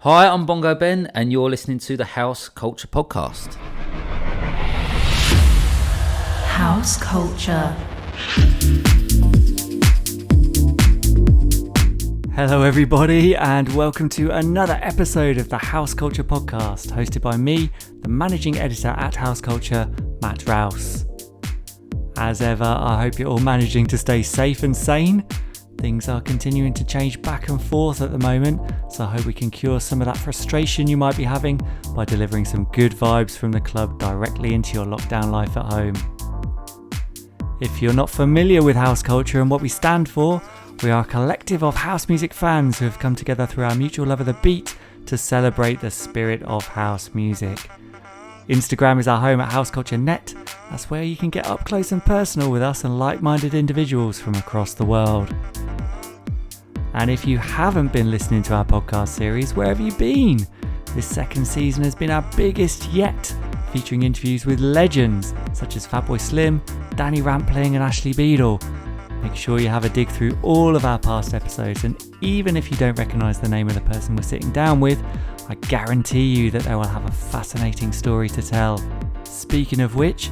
Hi, I'm Bongo Ben, and you're listening to the House Culture Podcast. House Culture. Hello everybody and welcome to another episode of the House Culture Podcast, hosted by me, the managing editor at House Culture, Matt Rouse. As ever, I hope you're all managing to stay safe and sane. Things are continuing to change back and forth at the moment, so I hope we can cure some of that frustration you might be having by delivering some good vibes from the club directly into your lockdown life at home. If you're not familiar with House Culture and what we stand for, we are a collective of house music fans who have come together through our mutual love of the beat to celebrate the spirit of house music. Instagram is our home at House Culture Net. That's where you can get up close and personal with us and like-minded individuals from across the world. And if you haven't been listening to our podcast series, where have you been? This second season has been our biggest yet, featuring interviews with legends such as Fatboy Slim, Danny Rampling and Ashley Beadle. Make sure you have a dig through all of our past episodes, and even if you don't recognise the name of the person we're sitting down with, I guarantee you that they will have a fascinating story to tell. Speaking of which,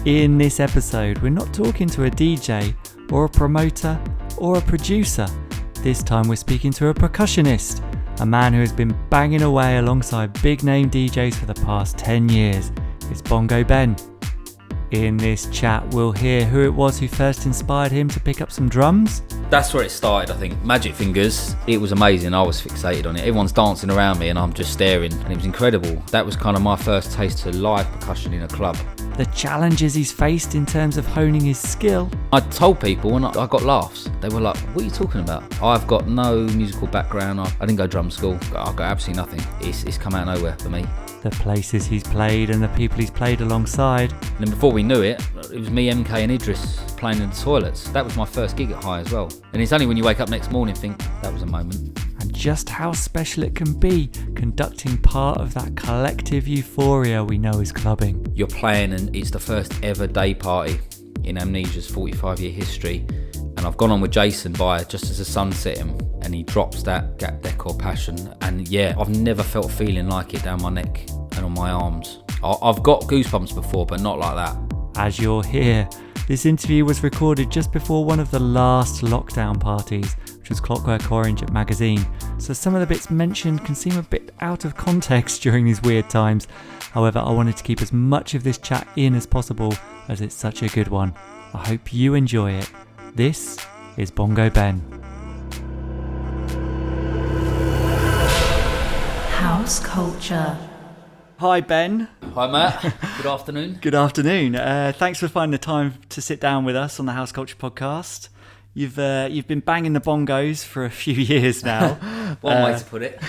in this episode we're not talking to a DJ or a promoter or a producer. This time we're speaking to a percussionist, a man who has been banging away alongside big name DJs for the past 10 years. It's Bongo Ben. In this chat, we'll hear who it was who first inspired him to pick up some drums. That's where it started, I think. Magic Fingers, it was amazing. I was fixated on it. Everyone's dancing around me and I'm just staring, and it was incredible. That was kind of my first taste of live percussion in a club. The challenges he's faced in terms of honing his skill. I told people and I got laughs. They were like, what are you talking about? I've got no musical background. I didn't go drum school. I've got absolutely nothing. It's come out of nowhere for me. The places he's played and the people he's played alongside. And then before we knew it, it was me, MK and Idris playing in the toilets. That was my first gig at High as well. And it's only when you wake up next morning think, that was a moment. And just how special it can be conducting part of that collective euphoria we know as clubbing. You're playing and it's the first ever day party in Amnesia's 45-year history. And I've gone on with Jason by just as the sun's setting, and he drops that decor passion. And yeah, I've never felt a feeling like it down my neck and on my arms. I've got goosebumps before, but not like that. As you'll hear, this interview was recorded just before one of the last lockdown parties, which was Clockwork Orange at Magazine. So some of the bits mentioned can seem a bit out of context during these weird times. However, I wanted to keep as much of this chat in as possible as it's such a good one. I hope you enjoy it. This is Bongo Ben. House Culture. Hi Ben. Hi Matt, good afternoon. Good afternoon. Thanks for finding the time to sit down with us on the House Culture Podcast. You've been banging the bongos for a few years now. One way to put it.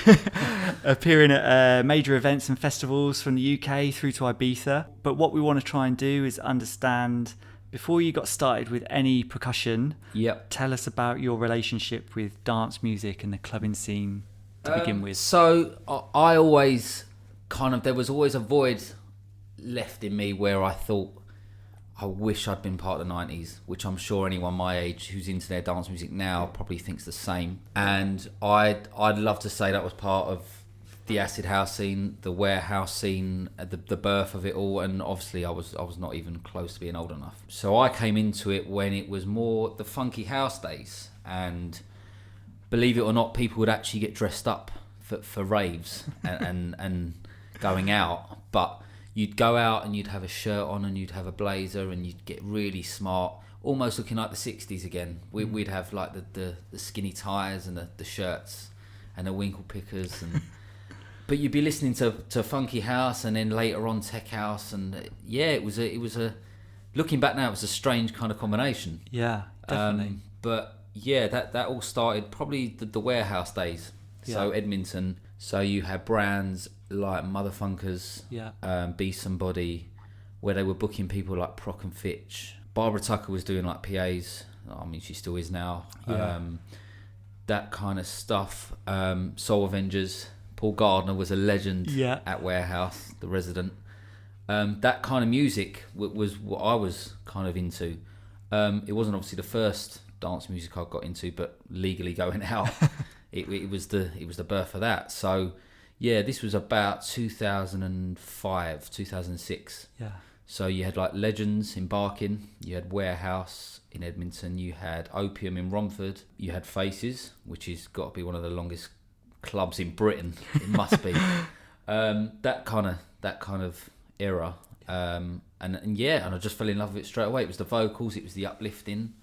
Appearing at major events and festivals from the UK through to Ibiza. But what we want to try and do is understand, before you got started with any percussion, tell us about your relationship with dance music and the clubbing scene to begin with. So I always there was always a void left in me where I thought, I wish I'd been part of the 90s, which I'm sure anyone my age who's into their dance music now probably thinks the same. And I'd love to say that was part of the acid house scene, the warehouse scene, the birth of it all, and obviously I was not even close to being old enough. So I came into it when it was more the funky house days, and believe it or not, people would actually get dressed up for raves and going out, but you'd go out and you'd have a shirt on and you'd have a blazer and you'd get really smart, almost looking like the 60s again. We'd have like the skinny ties and the shirts and the winkle pickers, and but you'd be listening to funky house and then later on tech house, and yeah, it was a looking back now, it was a strange kind of combination. Yeah, definitely. But yeah, that all started probably the warehouse days. So Edmonton. So you had brands like Motherfunkers, Be Somebody, where they were booking people like Proc and Fitch. Barbara Tucker was doing like PAs. I mean, she still is now. Yeah. That kind of stuff. Soul Avengers. Paul Gardner was a legend at Warehouse, the resident. That kind of music was what I was kind of into. It wasn't obviously the first dance music I got into, but legally going out, it was the birth of that. So Yeah, this was about 2005, 2006. Yeah. So you had like Legends in Barking, you had Warehouse in Edmonton, you had Opium in Romford, you had Faces, which has got to be one of the longest clubs in Britain. It must be. That kind of era. And I just fell in love with it straight away. It was the vocals, it was the uplifting,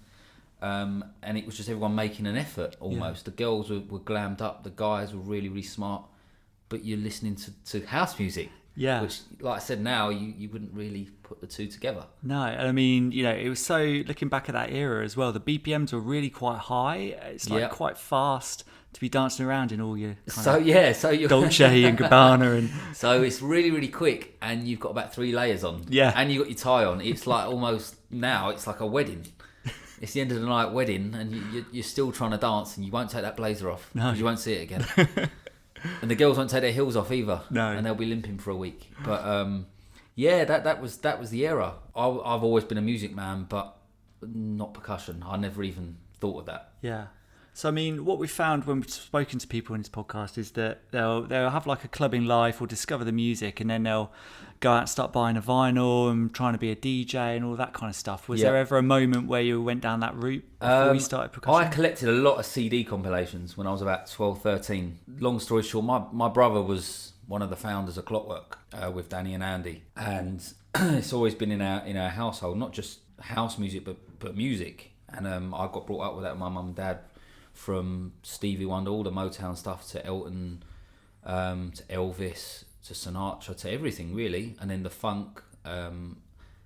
and it was just everyone making an effort almost. The girls were glammed up, the guys were really, really smart, but you're listening to house music. Yeah. Which, like I said, now you wouldn't really put the two together. No, I mean, it was so, looking back at that era as well, the BPMs were really quite high. It's like quite fast to be dancing around in all your so you're Dolce and Gabbana and so it's really, really quick, and you've got about 3 layers on. Yeah. And you got your tie on. It's like almost now it's like a wedding. It's the end of the night wedding, and you're still trying to dance, and you won't take that blazer off because you won't see it again. And the girls won't take their heels off either. No. And they'll be limping for a week. But that was the era. I've always been a music man, but not percussion. I never even thought of that. Yeah. So, I mean, what we found when we've spoken to people in this podcast is that they'll have like a clubbing life or discover the music, and then they'll go out and start buying a vinyl and trying to be a DJ and all that kind of stuff. Was there ever a moment where you went down that route before you started percussion? I collected a lot of CD compilations when I was about 12, 13. Long story short, my brother was one of the founders of Clockwork with Danny and Andy. And it's always been in our household, not just house music, but music. And I got brought up with that with my mum and dad, from Stevie Wonder, all the Motown stuff, to Elton, to Elvis, to Sinatra, to everything really, and then the funk,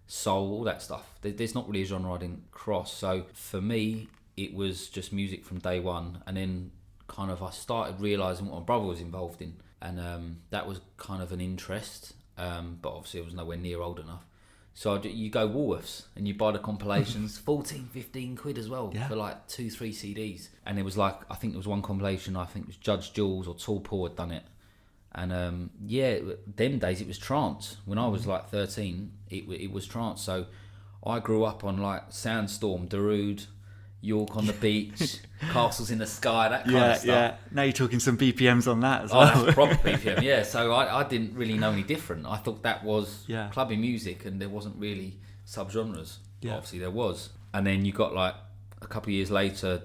soul, all that stuff. There's not really a genre I didn't cross. So for me, it was just music from day one, and then kind of I started realising what my brother was involved in, and that was kind of an interest, but obviously I was nowhere near old enough. So you go Woolworths and you buy the compilations, 14, 15 quid as well for like 2-3 CDs. And it was like, I think there was one compilation, I think it was Judge Jules or Tall Paul had done it. And them days it was trance. When I was like 13, it was trance. So I grew up on like Sandstorm, Darude, York on the Beach, Castles in the Sky, that kind of stuff. Yeah, now you're talking some BPMs on that as well. Oh, that's proper BPM, yeah. So I didn't really know any different. I thought that was clubbing music, and there wasn't really subgenres. Yeah. Obviously there was. And then you got like a couple of years later,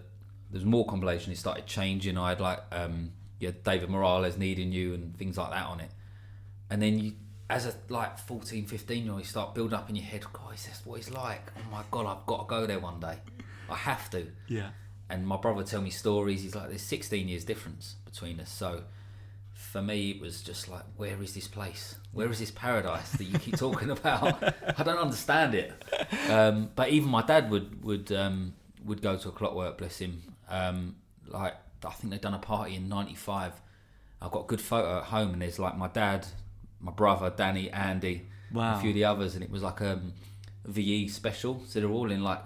there's more compilation. It started changing. I had like David Morales, Needing You, and things like that on it. And then you, as a like 14, 15-year-old, you start building up in your head, God, is this what it's like? Oh my God, I've got to go there one day. I have to. Yeah. And my brother tell me stories. He's like, there's 16 years difference between us. So for me, it was just like, where is this place? Where is this paradise that you keep talking about? I don't understand it. But even my dad would go to a Clockwork, bless him. Like, I think they'd done a party in 95. I've got a good photo at home, and there's like my dad, my brother, Danny, Andy, a few of the others, and it was like a VE special. So they're all in like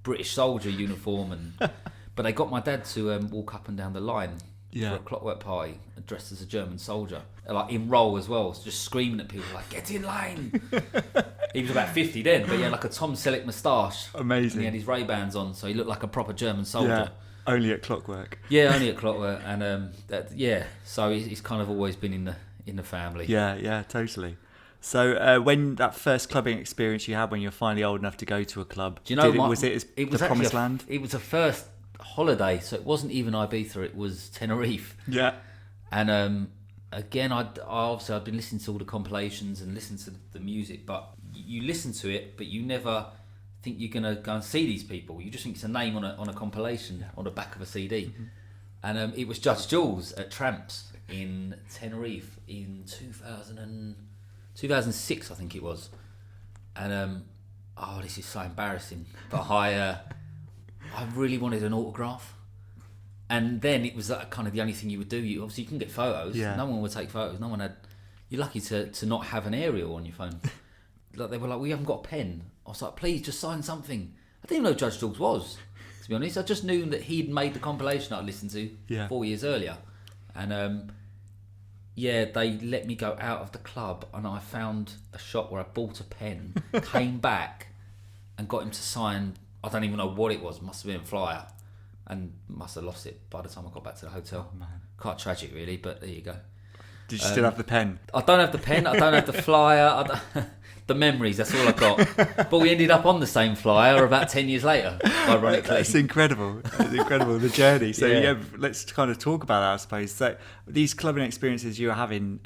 British soldier uniform, but they got my dad to walk up and down the line for a Clockwork party, dressed as a German soldier, like in roll as well, just screaming at people like, get in line. He was about 50 then, but he had like a Tom Selleck moustache. Amazing. And he had his Ray-Bans on, so he looked like a proper German soldier. Yeah, only at Clockwork. Yeah, only at Clockwork. And so he's kind of always been in the family. Yeah, totally. So when that first clubbing experience you had when you're finally old enough to go to a club, do you know, was it the promised land? It was a first holiday, so it wasn't even Ibiza, it was Tenerife. Yeah. And again, I'd been listening to all the compilations and listening to the music, but you listen to it, but you never think you're going to go and see these people. You just think it's a name on a compilation on the back of a CD. Mm-hmm. And it was Judge Jules at Tramps in Tenerife in 2006, I think it was. And this is so embarrassing, but I really wanted an autograph. And then it was kind of the only thing you would do. You can get photos. Yeah. No one would take photos. No one had. You're lucky to not have an aerial on your phone. Like they were like, we haven't got a pen. I was like, please just sign something. I didn't even know Judge Jules was, to be honest. I just knew that he'd made the compilation I listened to 4 years earlier. And they let me go out of the club, and I found a shop where I bought a pen, came back, and got him to sign. I don't even know what it was. Must have been a flyer, and must have lost it by the time I got back to the hotel. Oh, man. Quite tragic, really, but there you go. Did you still have the pen? I don't have the pen. I don't have the flyer. The memories, that's all I got. But we ended up on the same flyer about 10 years later, ironically. It's incredible. It's incredible, the journey. So let's kind of talk about that, I suppose. So these clubbing experiences you were having,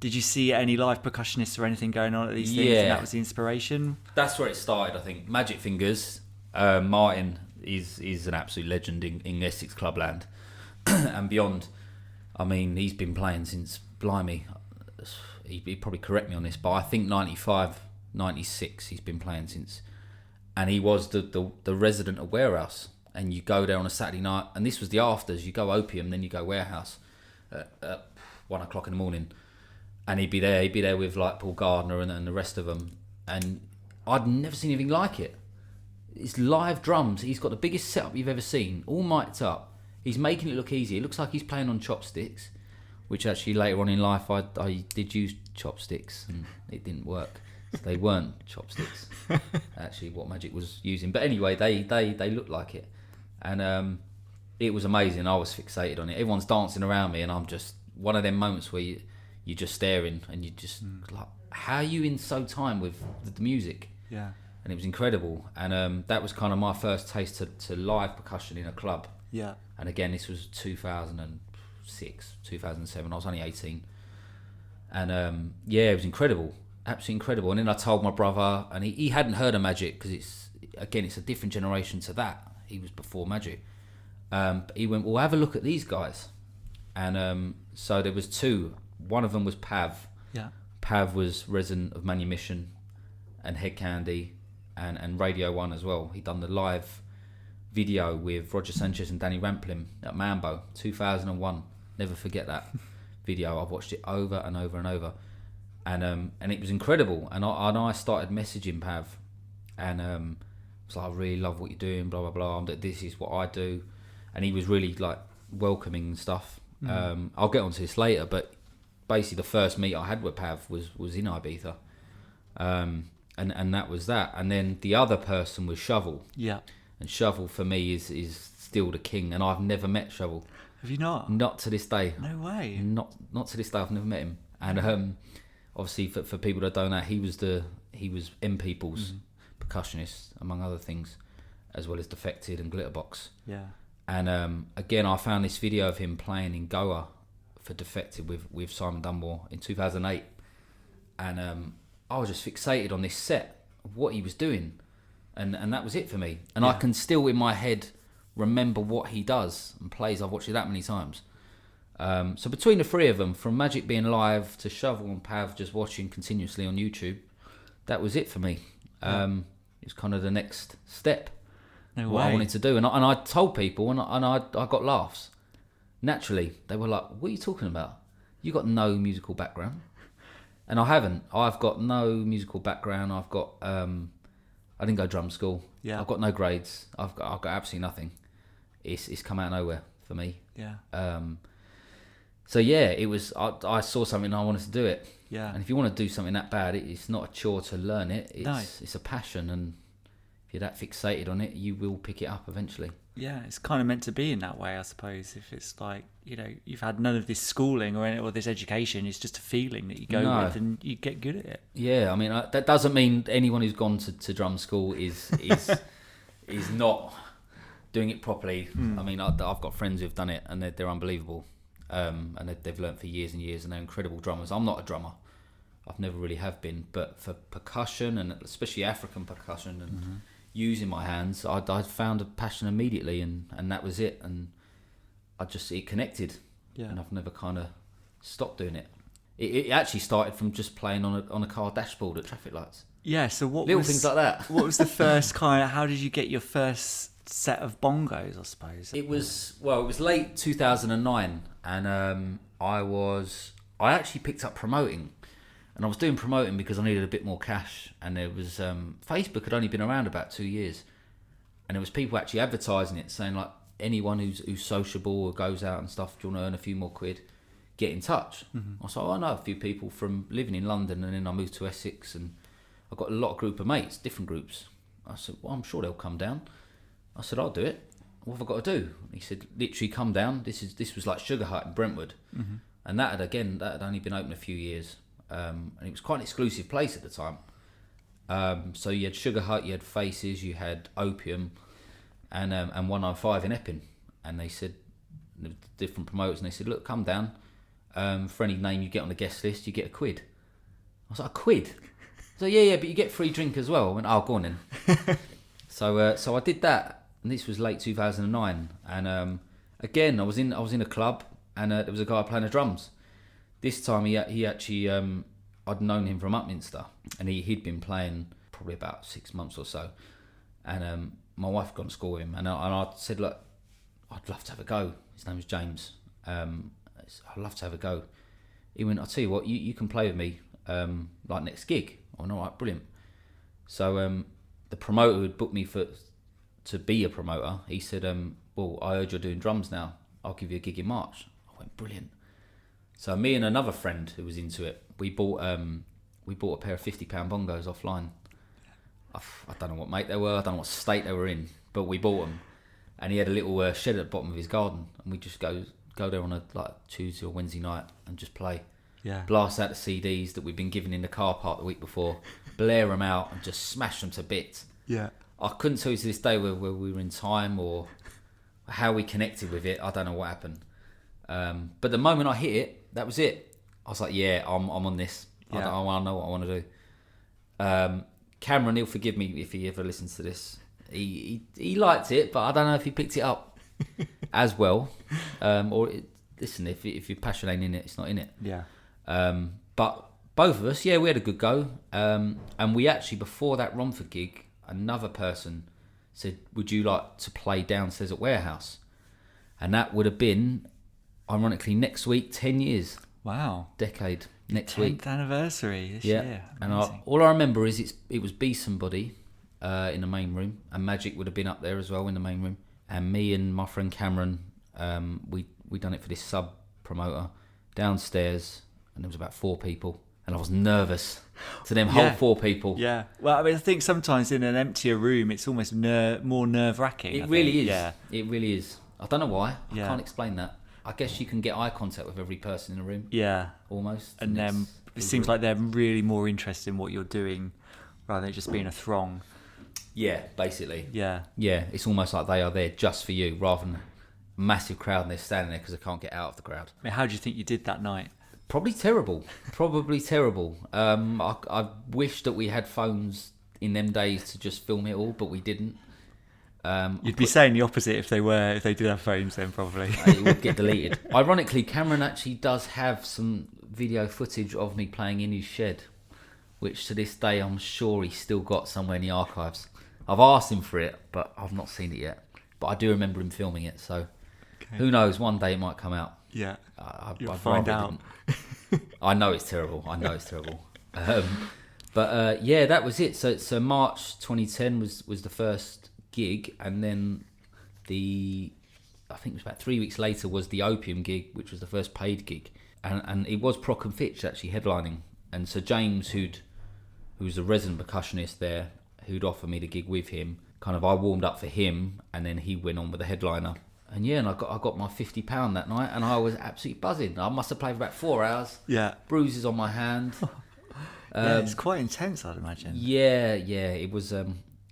did you see any live percussionists or anything going on at these things? And that was the inspiration? That's where it started, I think. Magic Fingers, Martin is an absolute legend in Essex clubland and beyond. I mean, he's been playing since, blimey, he'd probably correct me on this, but I think 95, 96 he's been playing since. And he was the resident of Warehouse. And you go there on a Saturday night, and this was the afters. You go Opium, then you go Warehouse at 1 o'clock in the morning. And he'd be there with like Paul Gardner and the rest of them. And I'd never seen anything like it. It's live drums. He's got the biggest setup you've ever seen, all mic'd up. He's making it look easy. It looks like he's playing on chopsticks, which actually later on in life I did use chopsticks and it didn't work. So they weren't chopsticks, actually, what Magic was using. But anyway, they looked like it. And it was amazing. I was fixated on it. Everyone's dancing around me and I'm just, one of them moments where you're just staring and you just like, how are you in so time with the music? Yeah. And it was incredible. And that was kind of my first taste to live percussion in a club. Yeah. And again, this was 2006, 2007. I was only 18. And it was incredible, absolutely incredible. And then I told my brother, and he hadn't heard of Magic because it's a different generation to that. He was before Magic. But he went, well, have a look at these guys. And so there was two. One of them was Pav. Yeah. Pav was resident of Manumission and Head Candy and Radio 1 as well. He'd done the live video with Roger Sanchez and Danny Ramplim at Mambo, 2001. Never forget that video. I've watched it over and over and over, and it was incredible. And I started messaging Pav, and was like, I really love what you're doing, blah blah blah. This is what I do, and he was really like welcoming and stuff. I'll get onto this later, but basically the first meet I had with Pav was in Ibiza, and that was that. And then the other person was Shovell. Yeah. And Shovell for me is still the king, and I've never met Shovell. Have you not? Not to this day. No way. Not to this day. I've never met him. And obviously for people that don't know, he was M People's percussionist, among other things, as well as Defected and Glitterbox. Yeah. And again, I found this video of him playing in Goa for Defected with Simon Dunmore in 2008, and I was just fixated on this set of what he was doing. And that was it for me. And I can still, in my head, remember what he does and plays. I've watched it that many times. So between the three of them, from Magic being live to Shovell and Pav just watching continuously on YouTube, that was it for me. It was kind of the next step. No what way. I wanted to do. And I told people, and I got laughs. Naturally, they were like, what are you talking about? You got no musical background. And I haven't. I've got no musical background. I've got... I didn't go drum school. Yeah. I've got no grades. I've got absolutely nothing. It's come out of nowhere for me. Yeah. So yeah, it was. I saw something and I wanted to do it. Yeah. And if you want to do something that bad, it's not a chore to learn it. No. It's a passion, and if you're that fixated on it, you will pick it up eventually. Yeah, it's kind of meant to be in that way, I suppose. If it's like, you've had none of this schooling or this education, it's just a feeling that you go with and you get good at it. Yeah, I mean, that doesn't mean anyone who's gone to drum school is not doing it properly. I mean, I've got friends who've done it and they're unbelievable, and they've learnt for years and years, and they're incredible drummers. I'm not a drummer. I've never really have been, but for percussion, and especially African percussion and using my hands, I found a passion immediately, and that was it. And it connected, and I've never kind of stopped doing it. It actually started from just playing on a car dashboard at traffic lights. Yeah, so things like that. What was the first how did you get your first set of bongos, I suppose? It was late 2009, and I actually picked up promoting. And I was doing promoting because I needed a bit more cash. And there was, Facebook had only been around about 2 years. And there was people actually advertising it, saying like, anyone who's sociable or goes out and stuff, do you want to earn a few more quid, get in touch. I was like, I know a few people from living in London, and then I moved to Essex, and I got a lot of group of mates, different groups. I said, well, I'm sure they'll come down. I said, I'll do it. What have I got to do? He said, literally come down. This was like Sugar Hut in Brentwood. And that had only been open a few years. And it was quite an exclusive place at the time. So you had Sugar Hut, you had Faces, you had Opium, and 105 in Epping. And they said, the different promoters, and they said, look, come down. For any name you get on the guest list, you get £1. I was like, £1? So yeah, but you get free drink as well. I went, oh, go on then. So I did that, and this was late 2009. And again, I was in a club, and there was a guy playing the drums. This time he actually, I'd known him from Upminster, and he'd been playing probably about 6 months or so. And my wife had gone to school with him, and I said, look, I'd love to have a go. His name was James. I'd love to have a go. He went, I'll tell you what, you can play with me like next gig. I went, all right, brilliant. So the promoter who had booked me to be a promoter, he said, well, I heard you're doing drums now. I'll give you a gig in March. I went, brilliant. So me and another friend who was into it, we bought a pair of £50 bongos offline. I don't know what make they were, I don't know what state they were in, but we bought them. And he had a little shed at the bottom of his garden, and we just go there on a Tuesday or Wednesday night and just play. Yeah. Blast out the CDs that we'd been given in the car park the week before, blare them out and just smash them to bits. Yeah. I couldn't tell you to this day where we were in time or how we connected with it. I don't know what happened. But the moment I hit it, that was it. I was like, yeah, I'm on this. Yeah. I want to know what I want to do. Cameron, he'll forgive me if he ever listens to this. He liked it, but I don't know if he picked it up as well. Listen, if your passion ain't in it, it's not in it. Yeah. But both of us, yeah, we had a good go. And we actually, before that Romford gig, another person said, would you like to play downstairs at Warehouse? And that would have been, ironically, next week, 10 years. Wow. Decade next 10th week. anniversary this year. And all I remember is it was Be Somebody in the main room, and Magic would have been up there as well in the main room. And me and my friend Cameron, we done it for this sub promoter downstairs, and there was about 4 people, and I was nervous to them whole 4 people. Yeah. Well, I mean, I think sometimes in an emptier room, it's almost more nerve-wracking. It really is. Yeah. It really is. I don't know why. Yeah. I can't explain that. I guess you can get eye contact with every person in the room. Yeah. Almost. And then it seems like they're really more interested in what you're doing rather than just being a throng. Yeah, basically. Yeah. Yeah, it's almost like they are there just for you rather than a massive crowd and they're standing there because they can't get out of the crowd. I mean, how do you think you did that night? Probably terrible. I wish that we had phones in them days to just film it all, but we didn't. You'd be saying the opposite if they did have phones then, probably. It would get deleted. Ironically, Cameron actually does have some video footage of me playing in his shed, which to this day I'm sure he's still got somewhere in the archives. I've asked him for it, but I've not seen it yet. But I do remember him filming it, so who knows, one day it might come out. Yeah, I'd find out. I know it's terrible. But yeah, that was it. So March 2010 was the first gig, and then I think it was about 3 weeks later was the Opium gig, which was the first paid gig, and it was Proc and Fitch actually headlining. And so James, who's a resident percussionist there, who'd offer me the gig with him, kind of I warmed up for him, and then he went on with the headliner. And yeah, and I got my £50 that night, and I was absolutely buzzing. I must have played for about 4 hours. Yeah. Bruises on my hand. Yeah, it's quite intense, I'd imagine. Yeah, it was.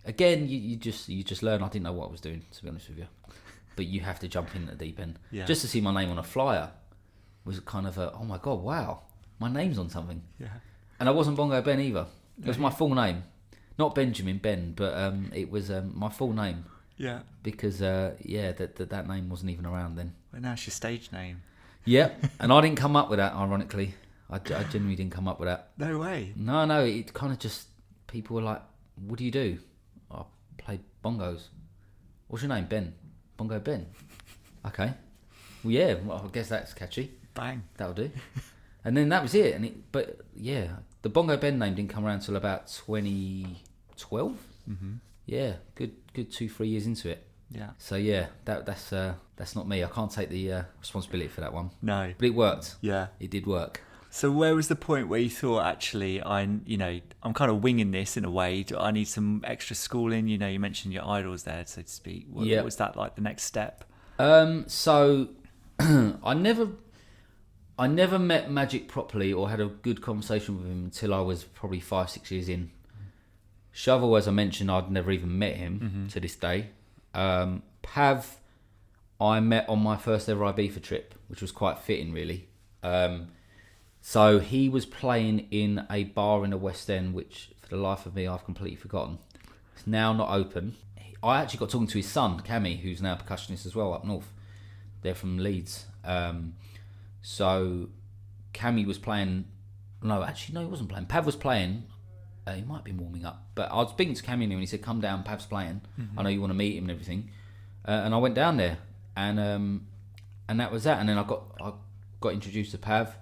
Again, you just learn. I didn't know what I was doing, to be honest with you. But you have to jump in at the deep end. Yeah. Just to see my name on a flyer was kind of oh my God, wow, my name's on something. Yeah. And I wasn't Bongo Ben either. It was my full name. Not Benjamin Ben, but it was my full name. Yeah. Because that name wasn't even around then. Well, now it's your stage name. Yeah, and I didn't come up with that. Ironically, I genuinely didn't come up with that. No way. No, it kind of just, people were like, "What do you do?" I play bongos. What's your name? Ben. Bongo Ben. Okay. Well, yeah. Well, I guess that's catchy. Bang. That'll do. And then that was it. But yeah, the Bongo Ben name didn't come around until about 2012. Mm-hmm. Yeah, good 2-3 years into it. Yeah. So yeah, that's not me. I can't take the responsibility for that one. No. But it worked. Yeah. It did work. So where was the point where you thought, actually, I'm kind of winging this in a way. I need some extra schooling. You mentioned your idols there, so to speak. What was that like the next step? So I never I never met Magic properly or had a good conversation with him until I was probably 5-6 years in. Shovell, as I mentioned, I'd never even met him to this day. Pav, I met on my first ever Ibiza trip, which was quite fitting, really. So he was playing in a bar in the West End, which for the life of me, I've completely forgotten. It's now not open. I actually got talking to his son, Cammy, who's now a percussionist as well up north. They're from Leeds. So Cammy was playing. No, he wasn't playing. Pav was playing. He might be warming up. But I was speaking to Cammy and he said, "Come down, Pav's playing. I know you want to meet him and everything." And I went down there, and that was that. And then I got introduced to Pav,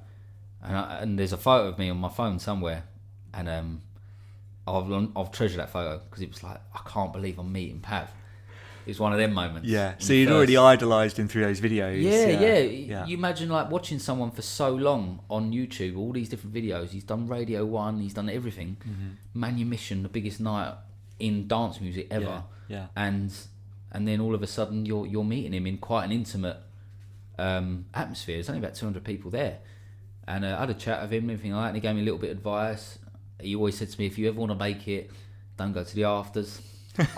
and there's a photo of me on my phone somewhere, and I've treasured that photo because it was like, I can't believe I'm meeting Pav. It's one of them moments. Yeah. So you'd already idolised him through those videos. Yeah. You imagine like watching someone for so long on YouTube, all these different videos. He's done Radio 1, he's done everything. Manumission, the biggest night in dance music ever. Yeah. And then all of a sudden you're meeting him in quite an intimate atmosphere. There's only about 200 people there. And I had a chat with him and everything like that, and he gave me a little bit of advice. He always said to me, if you ever want to make it, don't go to the afters.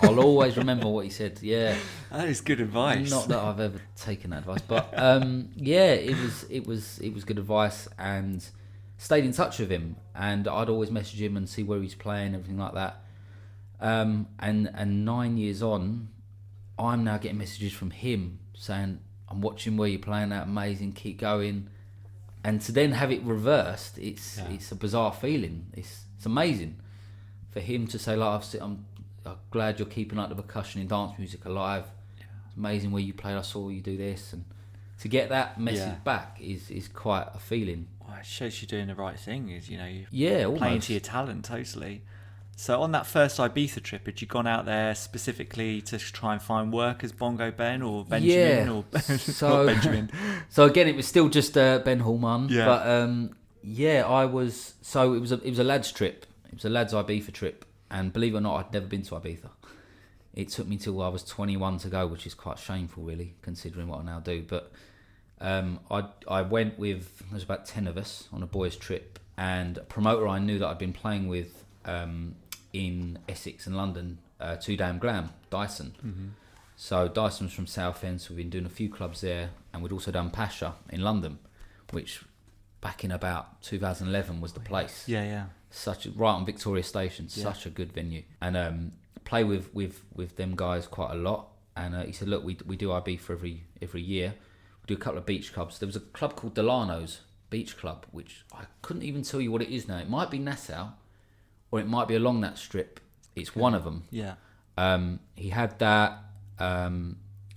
I'll always remember what he said. Yeah, that is good advice. Not that I've ever taken that advice, but it was good advice, and stayed in touch with him. And I'd always message him and see where he's playing, everything like that. And 9 years on, I'm now getting messages from him saying, "I'm watching where you're playing. That amazing. Keep going." And to then have it reversed, it's a bizarre feeling. It's amazing for him to say, like, I'm glad you're keeping like the percussion in dance music alive. It's amazing where you played. I saw you do this, and to get that message back is quite a feeling. Well, it shows you're doing the right thing. Is you're playing to your talent totally. So on that first Ibiza trip, had you gone out there specifically to try and find work as Bongo Ben or Benjamin or not Benjamin? So again, it was still just Ben Hallman. Yeah. But I was. So it was a lads trip. It was a lads Ibiza trip. And believe it or not, I'd never been to Ibiza. It took me till I was 21 to go, which is quite shameful, really, considering what I now do. But I went with, there was about 10 of us on a boys' trip, and a promoter I knew that I'd been playing with in Essex and London, Too Damn Glam, Dyson. So Dyson's from Southend, so we've been doing a few clubs there, and we'd also done Pasha in London, which back in about 2011 was the place. Yeah. Right on Victoria Station, such a good venue, and play with them guys quite a lot. And he said, look, we do IB for every year. We do a couple of beach clubs. There was a club called Delano's Beach Club, which I couldn't even tell you what it is now. It might be Nassau, or it might be along that strip. It's one of them. Yeah. He had that.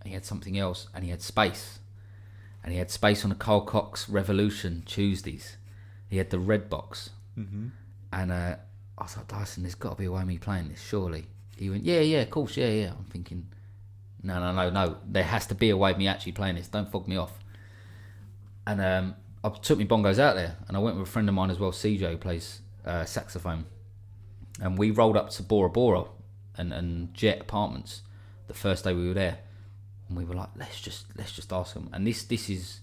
He had something else, and he had space. And he had space on the Carl Cox Revolution Tuesdays. He had the Red Box. And I was like, Dyson, there's got to be a way of me playing this, surely. He went, yeah, of course, yeah. I'm thinking, no. There has to be a way of me actually playing this. Don't fog me off. And I took my bongos out there, and I went with a friend of mine as well, CJ, who plays saxophone. And we rolled up to Bora Bora and Jet Apartments the first day we were there. And we were like, let's just ask them. And this is,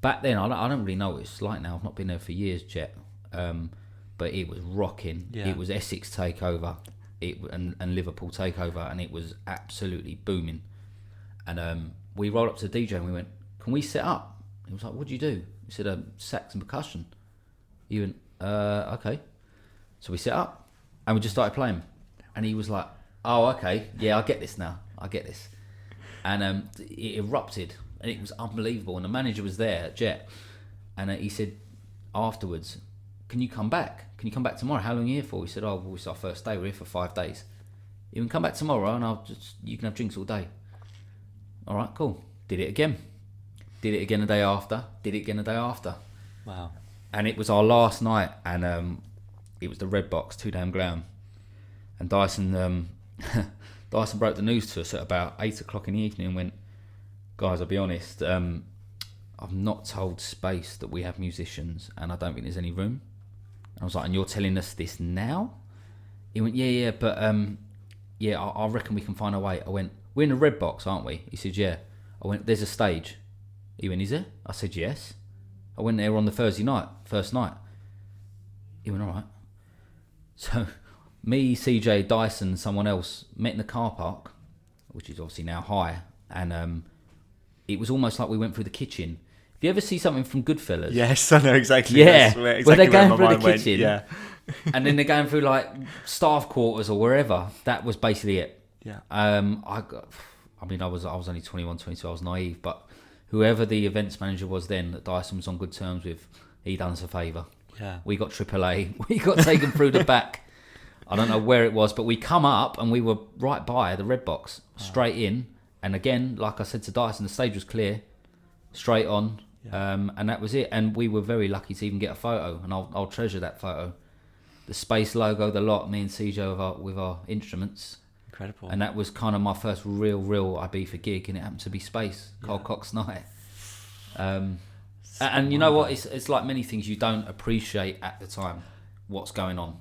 back then, I don't really know what it's like now. I've not been there for years, Jet. But it was rocking. Yeah. It was Essex takeover, and Liverpool takeover, and it was absolutely booming. And we rolled up to the DJ and we went, "Can we set up?" He was like, "What do you do?" He said, "Sax and percussion." He went, "Okay." So we set up and we just started playing. And he was like, "Oh, okay, yeah, I get this now. I get this." And it erupted, and it was unbelievable. And the manager was there at Jet, and he said afterwards, "Can you come back? Can you come back tomorrow? How long are you here for?" We said, "Oh, well, it's our first day. We're here for 5 days. You can come back tomorrow, and you can have drinks all day." All right, cool. Did it again. Did it again the day after. Did it again the day after. Wow. And it was our last night, and it was the Red Box, Too Damn Glam. And Dyson broke the news to us at about 8 o'clock in the evening and went, "Guys, I'll be honest, I've not told Space that we have musicians, and I don't think there's any room." I was like, "And you're telling us this now?" He went, yeah, but I reckon we can find a way. I went, "We're in the Red Box, aren't we?" He said, "Yeah." I went, "There's a stage." He went, "Is there?" I said, "Yes." I went there on the Thursday night, first night. He went, all right. So me, CJ, Dyson, someone else met in the car park, which is obviously now high, and it was almost like we went through the kitchen. If you ever see something from Goodfellas... Yes, I know exactly. Yeah, exactly where they're going through the went. kitchen, Yeah. and then they're going through like staff quarters or wherever. That was basically it. Yeah. I was only 21, 22, I was naive, but whoever the events manager was then that Dyson was on good terms with, he done us a favour. Yeah. We got AAA, we got taken through the back. I don't know where it was, but we come up and we were right by the red box, straight in. And again, like I said to Dyson, the stage was clear, straight on, and that was it. And we were very lucky to even get a photo, and I'll treasure that photo. The Space logo, the lot, me and CJ with our instruments. Incredible. And that was kind of my first real Ibiza gig, and it happened to be Space, Carl Cox Night. And you know what? It's like many things, you don't appreciate at the time what's going on.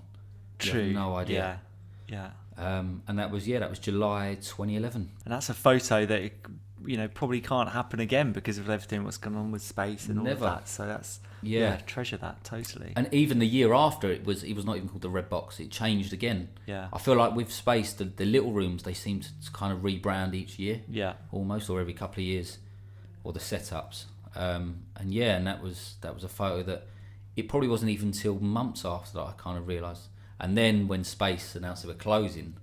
True. You have no idea. Yeah. And that was July 2011. And that's a photo that probably can't happen again because of everything what's going on with Space and all of that. So that's treasure that totally. And even the year after, it was not even called the Red Box. It changed again. Yeah. I feel like with Space, the little rooms, they seem to kind of rebrand each year. Yeah. Almost, or every couple of years, or the setups. And that was a photo that it probably wasn't even until months after that I kind of realised. And then when Space announced they were closing,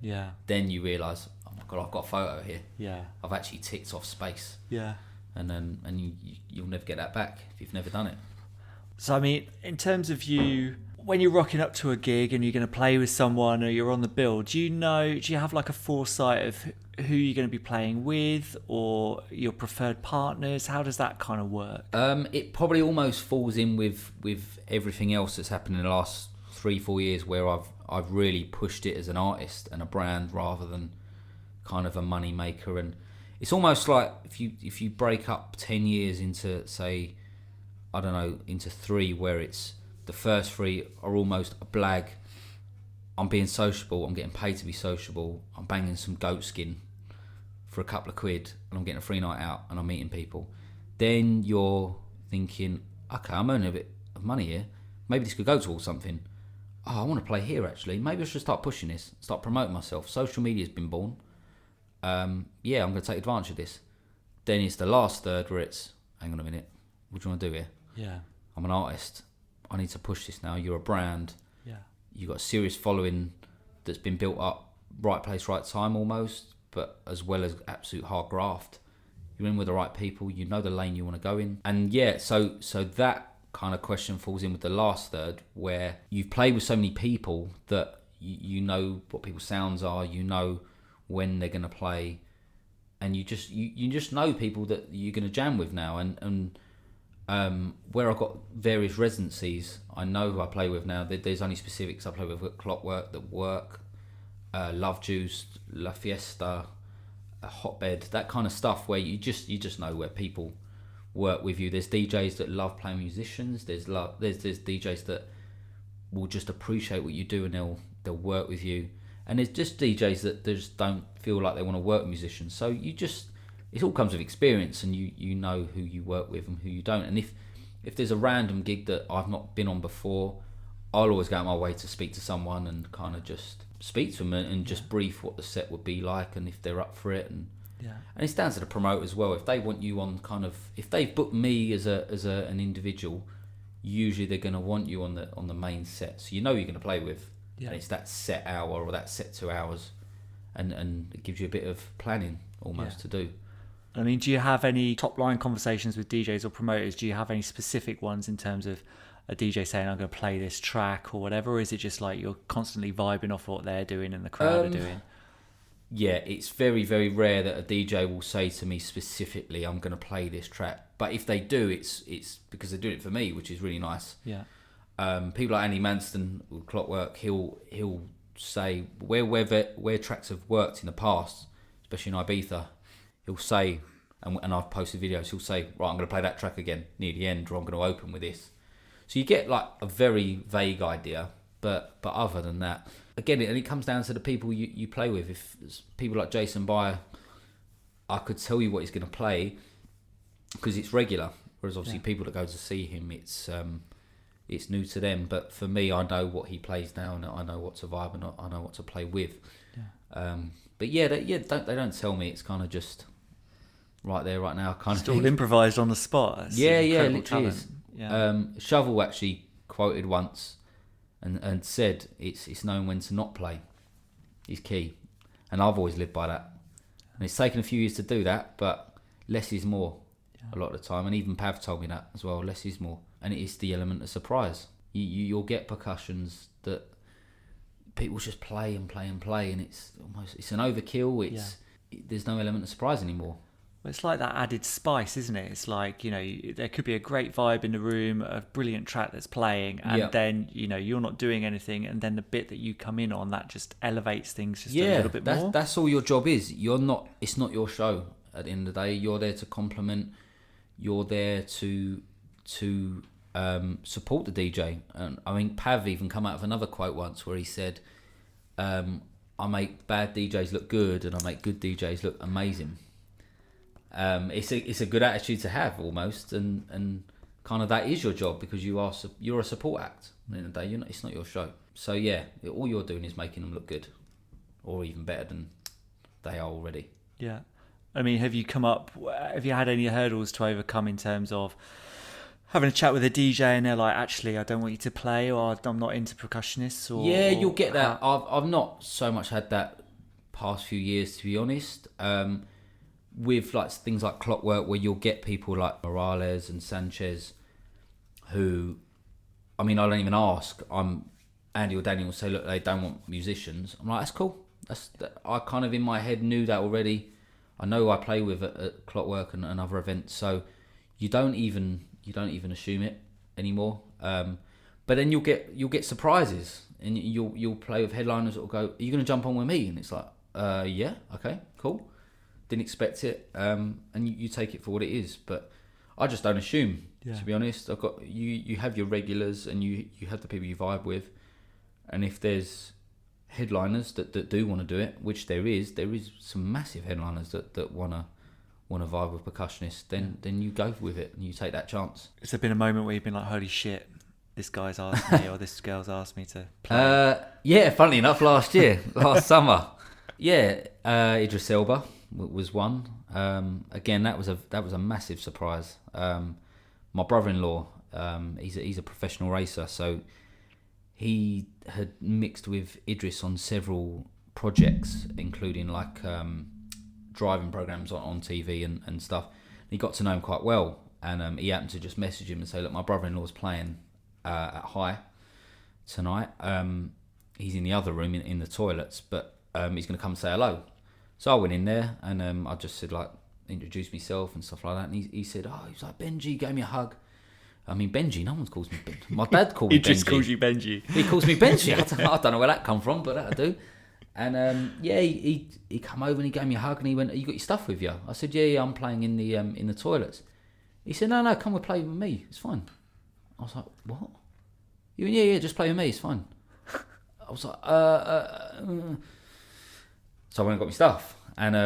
then you realise, oh my God, I've got a photo here. Yeah. I've actually ticked off Space. Yeah. And you'll never get that back if you've never done it. So I mean, in terms of you, when you're rocking up to a gig and you're going to play with someone or you're on the bill, do you have like a foresight of who you're going to be playing with or your preferred partners? How does that kind of work? It probably almost falls in with everything else that's happened in the last 3-4 years, where I've really pushed it as an artist and a brand rather than kind of a money maker. And it's almost like if you break up 10 years into, say, I don't know, into 3, where it's the first 3 are almost a blag. I'm being sociable, I'm getting paid to be sociable, I'm banging some goat skin for a couple of quid and I'm getting a free night out and I'm meeting people. Then you're thinking, okay, I'm earning a bit of money here, maybe this could go towards something. Oh, I want to play here actually, maybe I should start pushing this, start promoting myself. Social media's been born. I'm going to take advantage of this. Then it's the last third where it's, hang on a minute, what do you want to do here? Yeah. I'm an artist, I need to push this now. You're a brand. Yeah. You've got a serious following that's been built up, right place, right time almost, but as well as absolute hard graft. You're in with the right people, you know the lane you want to go in. And so that kind of question falls in with the last third, where you've played with so many people that you know what people's sounds are, you know when they're going to play, and you just know people that you're going to jam with now. And where I've got various residencies, I know who I play with now. There's only specifics I play with: Clockwork, The Work, Lovejuice, La Fiesta, Hotbed, that kind of stuff, where you just know where people work with you. There's DJs that love playing musicians. There's DJs that will just appreciate what you do and they'll work with you. And there's just DJs that just don't feel like they want to work with musicians. So it all comes with experience, and you know who you work with and who you don't. And if there's a random gig that I've not been on before, I'll always go out my way to speak to someone and kind of just speak to them and just brief what the set would be like and if they're up for it. And it's down to the promoter as well. If they want you on if they've booked me as an individual, usually they're going to want you on the main set, so you know you're going to play with. And it's that set hour or that set 2 hours, and it gives you a bit of planning almost to do. I mean, do you have any top line conversations with DJs or promoters? Do you have any specific ones in terms of a DJ saying, I'm going to play this track or whatever? Or is it just like you're constantly vibing off what they're doing and the crowd are doing? Yeah, it's very, very rare that a DJ will say to me specifically, I'm going to play this track. But if they do, it's because they're doing it for me, which is really nice. Yeah. People like Andy Manston with Clockwork, he'll say where tracks have worked in the past, especially in Ibiza, he'll say, and I've posted videos, he'll say, right, I'm going to play that track again near the end, or I'm going to open with this. So you get like a very vague idea, but other than that, again, it comes down to the people you play with. If there's people like Jason Byer, I could tell you what he's going to play because it's regular. Whereas obviously people that go to see him, it's new to them. But for me, I know what he plays now, and I know what to vibe, and I know what to play with. But they don't tell me. It's kind of just right there, right now, kind of all improvised on the spot. That's literally is. Shovell actually quoted once and said it's knowing when to not play is key, and I've always lived by that. And it's taken a few years to do that, but less is more a lot of the time. And even Pav told me that as well. Less is more, and it is the element of surprise. You'll get percussions that people just play and play and play, and it's an overkill. There's no element of surprise anymore. Well, it's like that added spice, isn't it? It's like, there could be a great vibe in the room, a brilliant track that's playing, and then you're not doing anything, and then the bit that you come in on, that just elevates things just a little bit more. That's all your job is. It's not your show at the end of the day. You're there to complement. You're there to support the DJ. And I mean, Pav even come out with another quote once where he said, I make bad DJs look good, and I make good DJs look amazing. It's a good attitude to have, almost, and kind of that is your job, because you're a support act at the end of the day. It's not your show. So all you're doing is making them look good, or even better than they are already. Yeah, I mean, have you had any hurdles to overcome in terms of having a chat with a DJ and they're like, actually, I don't want you to play, or I'm not into percussionists? You'll get that. I've not so much had that past few years, to be honest. With like things like Clockwork, where you'll get people like Morales and Sanchez, who, I mean, I don't even ask. Andy or Daniel will say, look, they don't want musicians. I'm like, that's cool. I kind of in my head knew that already. I know who I play with at Clockwork and other events, so you don't even assume it anymore. But then you'll get surprises, and you'll play with headliners that will go, are you going to jump on with me? And it's like, yeah, okay, cool. Didn't expect it, and you take it for what it is. But I just don't assume, to be honest. I've got you have your regulars, and you have the people you vibe with, and if there's headliners that do want to do it, which there is some massive headliners that want to vibe with percussionists, then you go with it and you take that chance. Has there been a moment where you've been like, holy shit, this guy's asked me or this girl's asked me to play? Funnily enough, last summer, Idris Elba was one. Again, that was a massive surprise. My brother-in-law, he's a professional racer, so he had mixed with Idris on several projects, including like driving programs on TV and stuff. He got to know him quite well, and he happened to just message him and say, look, my brother-in-law's playing at High tonight. He's in the other room in the toilets, but he's going to come say hello. So I went in there, and I just said, like, introduced myself and stuff like that, and he said, he was like, Benji, gave me a hug. I mean, Benji, no one's calls me Benji. My dad called me Benji. He just calls you Benji. He calls me Benji. I don't know where that come from, but that'll do. And he come over and he gave me a hug, and he went, you got your stuff with you? I said, yeah, I'm playing in the toilets. He said, no, come and play with me, it's fine. I was like, what? He went, yeah, just play with me, it's fine. I was like, So I went and got my stuff, and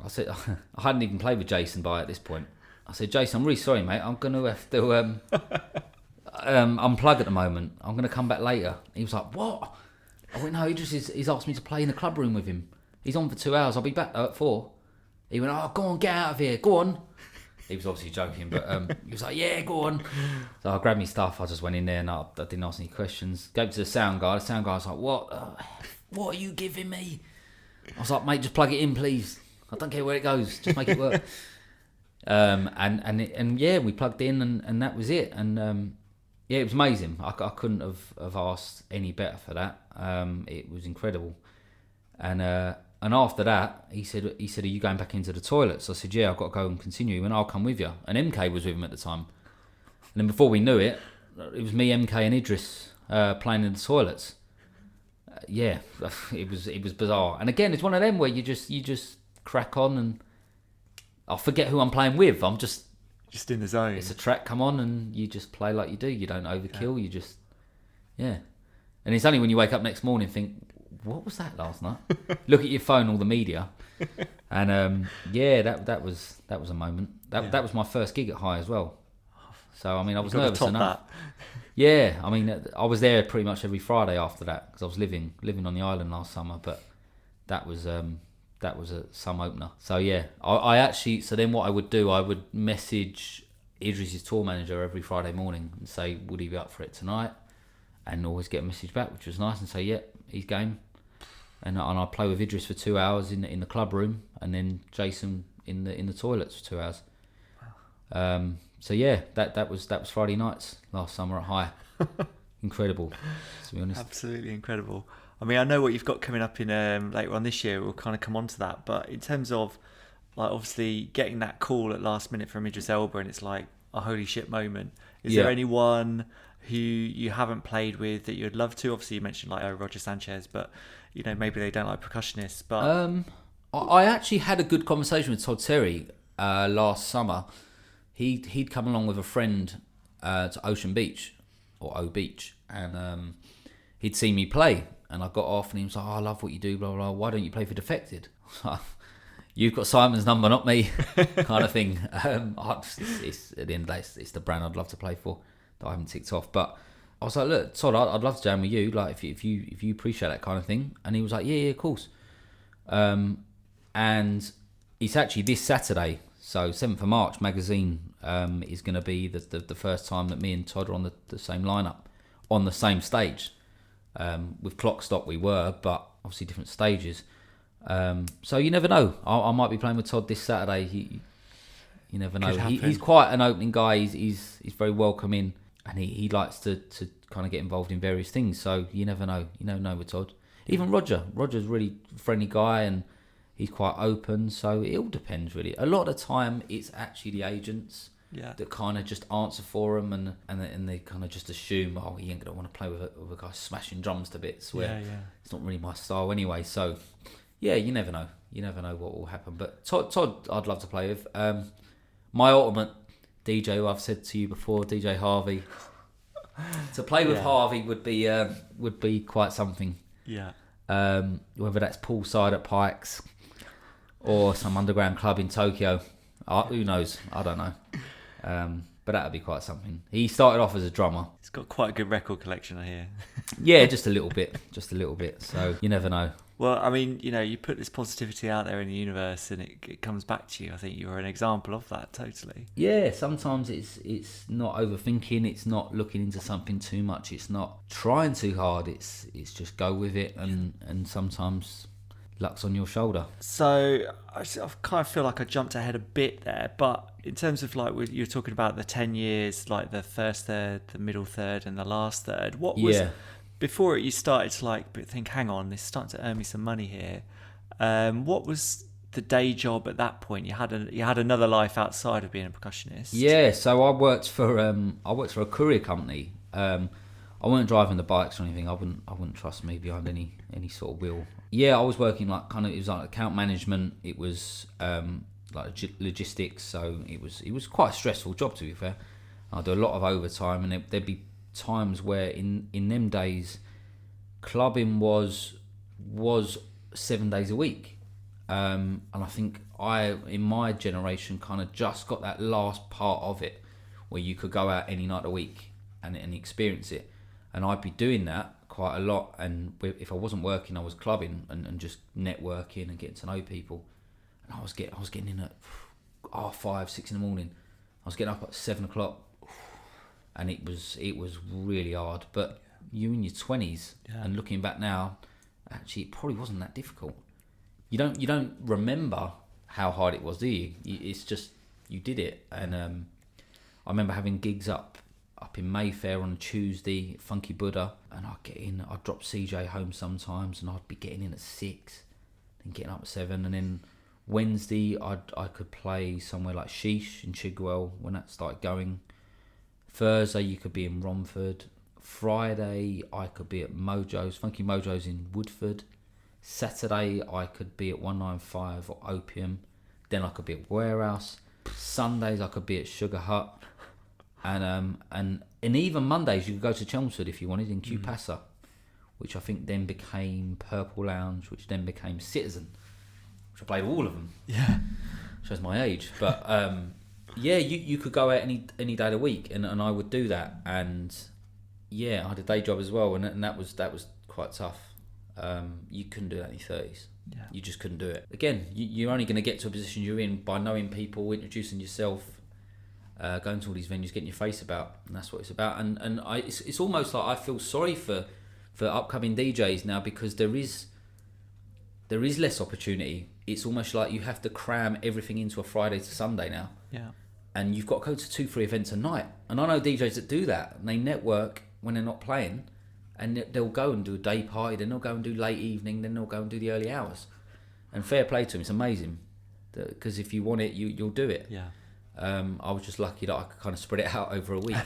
I said, I hadn't even played with Jason at this point. I said, Jason, I'm really sorry, mate. I'm going to have to unplug at the moment. I'm going to come back later. He was like, what? I went, no, he's asked me to play in the club room with him. He's on for 2 hours. I'll be back at 4. He went, go on, get out of here. Go on. He was obviously joking, but he was like, yeah, go on. So I grabbed my stuff. I just went in there, and I didn't ask any questions. Gave it to the sound guy. The sound guy was like, what are you giving me? I was like, mate, just plug it in, please. I don't care where it goes. Just make it work. We plugged in, and that was it. And it was amazing. I couldn't have asked any better for that. It was incredible. And after that, he said, are you going back into the toilets? I said, yeah, I've got to go and continue. He went, I'll come with you. And MK was with him at the time. And then before we knew it, it was me, MK, and Idris playing in the toilets. It was bizarre. And again, it's one of them where you just crack on, and I'll forget who I'm playing with. I'm just in the zone. It's a track come on, and you just play like you do. You don't overkill. You just And it's only when you wake up next morning and think, what was that last night? Look at your phone, all the media, and that was a moment. That was my first gig at High as well. So I mean, I was You've got to nervous top enough. that. Yeah, I mean, I was there pretty much every Friday after that because I was living on the island last summer. But that was a some opener. So yeah, I actually. So then what I would do, I would message Idris's tour manager every Friday morning and say, would he be up for it tonight? And always get a message back, which was nice, and say, yeah, he's game. And I'd play with Idris for 2 hours in the club room, and then Jason in the toilets for 2 hours. So yeah, that was Friday nights last summer at High. Incredible, to be honest. Absolutely incredible. I mean, I know what you've got coming up in later on this year. We'll kind of come on to that, but in terms of like obviously getting that call at last minute from Idris Elba, and it's like a holy shit moment. Is there anyone who you haven't played with that you'd love to? Obviously, you mentioned like Roger Sanchez, but you know maybe they don't like percussionists. But I actually had a good conversation with Todd Terry last summer. He'd come along with a friend to Ocean Beach or O Beach, and he'd seen me play, and I got off, and he was like, "Oh, I love what you do, blah blah blah. Why don't you play for Defected?" You've got Simon's number, not me, kind of thing. It's at the end of the day, it's the brand I'd love to play for that I haven't ticked off. But I was like, look, Todd, I'd love to jam with you, like if you appreciate that kind of thing. And he was like, yeah, of course. And it's actually this Saturday, so 7th of March, Magazine is going to be the first time that me and Todd are on the same lineup, on the same stage. With Clock Stop we were, but obviously different stages. So you never know. I might be playing with Todd this Saturday. You never know. He's quite an opening guy. He's very welcoming, and he likes to kind of get involved in various things. So you never know. You never know with Todd. Even Roger's a really friendly guy, and he's quite open. So it all depends really. A lot of the time, it's actually the agents that kind of just answer for him, and they kind of just assume, oh, he ain't gonna want to play with a guy smashing drums to bits. Where it's not really my style anyway. So. Yeah, you never know. You never know what will happen. But Todd, I'd love to play with. My ultimate DJ, who I've said to you before, DJ Harvey. To play with Harvey would be quite something. Yeah. Whether that's poolside at Pikes or some underground club in Tokyo, who knows? I don't know. But that would be quite something. He started off as a drummer. He's got quite a good record collection, I hear. Yeah, just a little bit. So you never know. Well, I mean, you know, you put this positivity out there in the universe and it comes back to you. I think you're an example of that, totally. Yeah, sometimes it's not overthinking, it's not looking into something too much, it's not trying too hard, it's just go with it, and sometimes luck's on your shoulder. So I kind of feel like I jumped ahead a bit there, but in terms of like you're talking about the 10 years, like the first third, the middle third and the last third, what was... Yeah. Before you started to like think, hang on, this is starting to earn me some money here. What was the day job at that point? You had another life outside of being a percussionist. Yeah, so I worked for a courier company. I wasn't driving the bikes or anything. I wouldn't trust me behind any sort of wheel. Yeah, I was working it was like account management. It was like logistics. So it was quite a stressful job, to be fair. I do a lot of overtime, and there'd be times where in them days clubbing was 7 days a week, and I think in my generation kind of just got that last part of it where you could go out any night a week and experience it, and I'd be doing that quite a lot, and if I wasn't working I was clubbing and just networking and getting to know people, and I was getting in at 5, 6 in the morning. I was getting up at 7 o'clock. And it was really hard, but you in your 20s, and looking back now, actually it probably wasn't that difficult. You don't remember how hard it was, do you? It's just you did it. And I remember having gigs up in Mayfair on a Tuesday, Funky Buddha, and I'd drop CJ home sometimes, and I'd be getting in at 6, then getting up at 7, and then Wednesday I could play somewhere like Sheesh in Chigwell when that started going. Thursday you could be in Romford. Friday I could be at Mojo's, Funky Mojo's in Woodford. Saturday I could be at 195 or Opium. Then I could be at Warehouse. Sundays I could be at Sugar Hut. And even Mondays you could go to Chelmsford if you wanted, in Q Passa, which I think then became Purple Lounge, which then became Citizen, which I played all of them. Yeah. Shows my age. But yeah, you could go out any day of the week, and I would do that. And yeah, I had a day job as well, and that was quite tough. You couldn't do that in your 30s. Yeah. You just couldn't do it. Again, you're only going to get to a position you're in by knowing people, introducing yourself, going to all these venues, getting your face about, and that's what it's about. And it's almost like I feel sorry for upcoming DJs now, because there is less opportunity. It's almost like you have to cram everything into a Friday to Sunday now. Yeah. And you've got to go to 2-3 events a night. And I know DJs that do that, and they network when they're not playing, and they'll go and do a day party, then they'll go and do late evening, then they'll go and do the early hours. And fair play to them, it's amazing. Because if you want it, you'll do it. Yeah. I was just lucky that I could kind of spread it out over a week.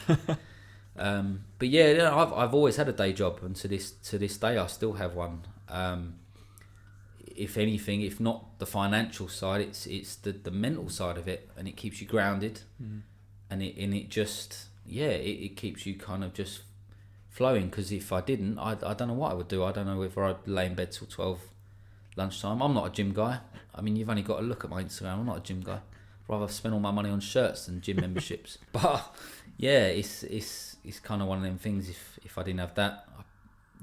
But yeah, I've always had a day job, and to this day I still have one. If anything, if not the financial side, it's the mental side of it, and it keeps you grounded, and it just it keeps you kind of just flowing. Because if I didn't, I don't know what I would do. I don't know whether I'd lay in bed till 12 lunchtime. I'm not a gym guy. I mean, you've only got to look at my Instagram. I'm not a gym guy. I'd rather spend all my money on shirts than gym memberships. But yeah, it's kind of one of them things. If I didn't have that,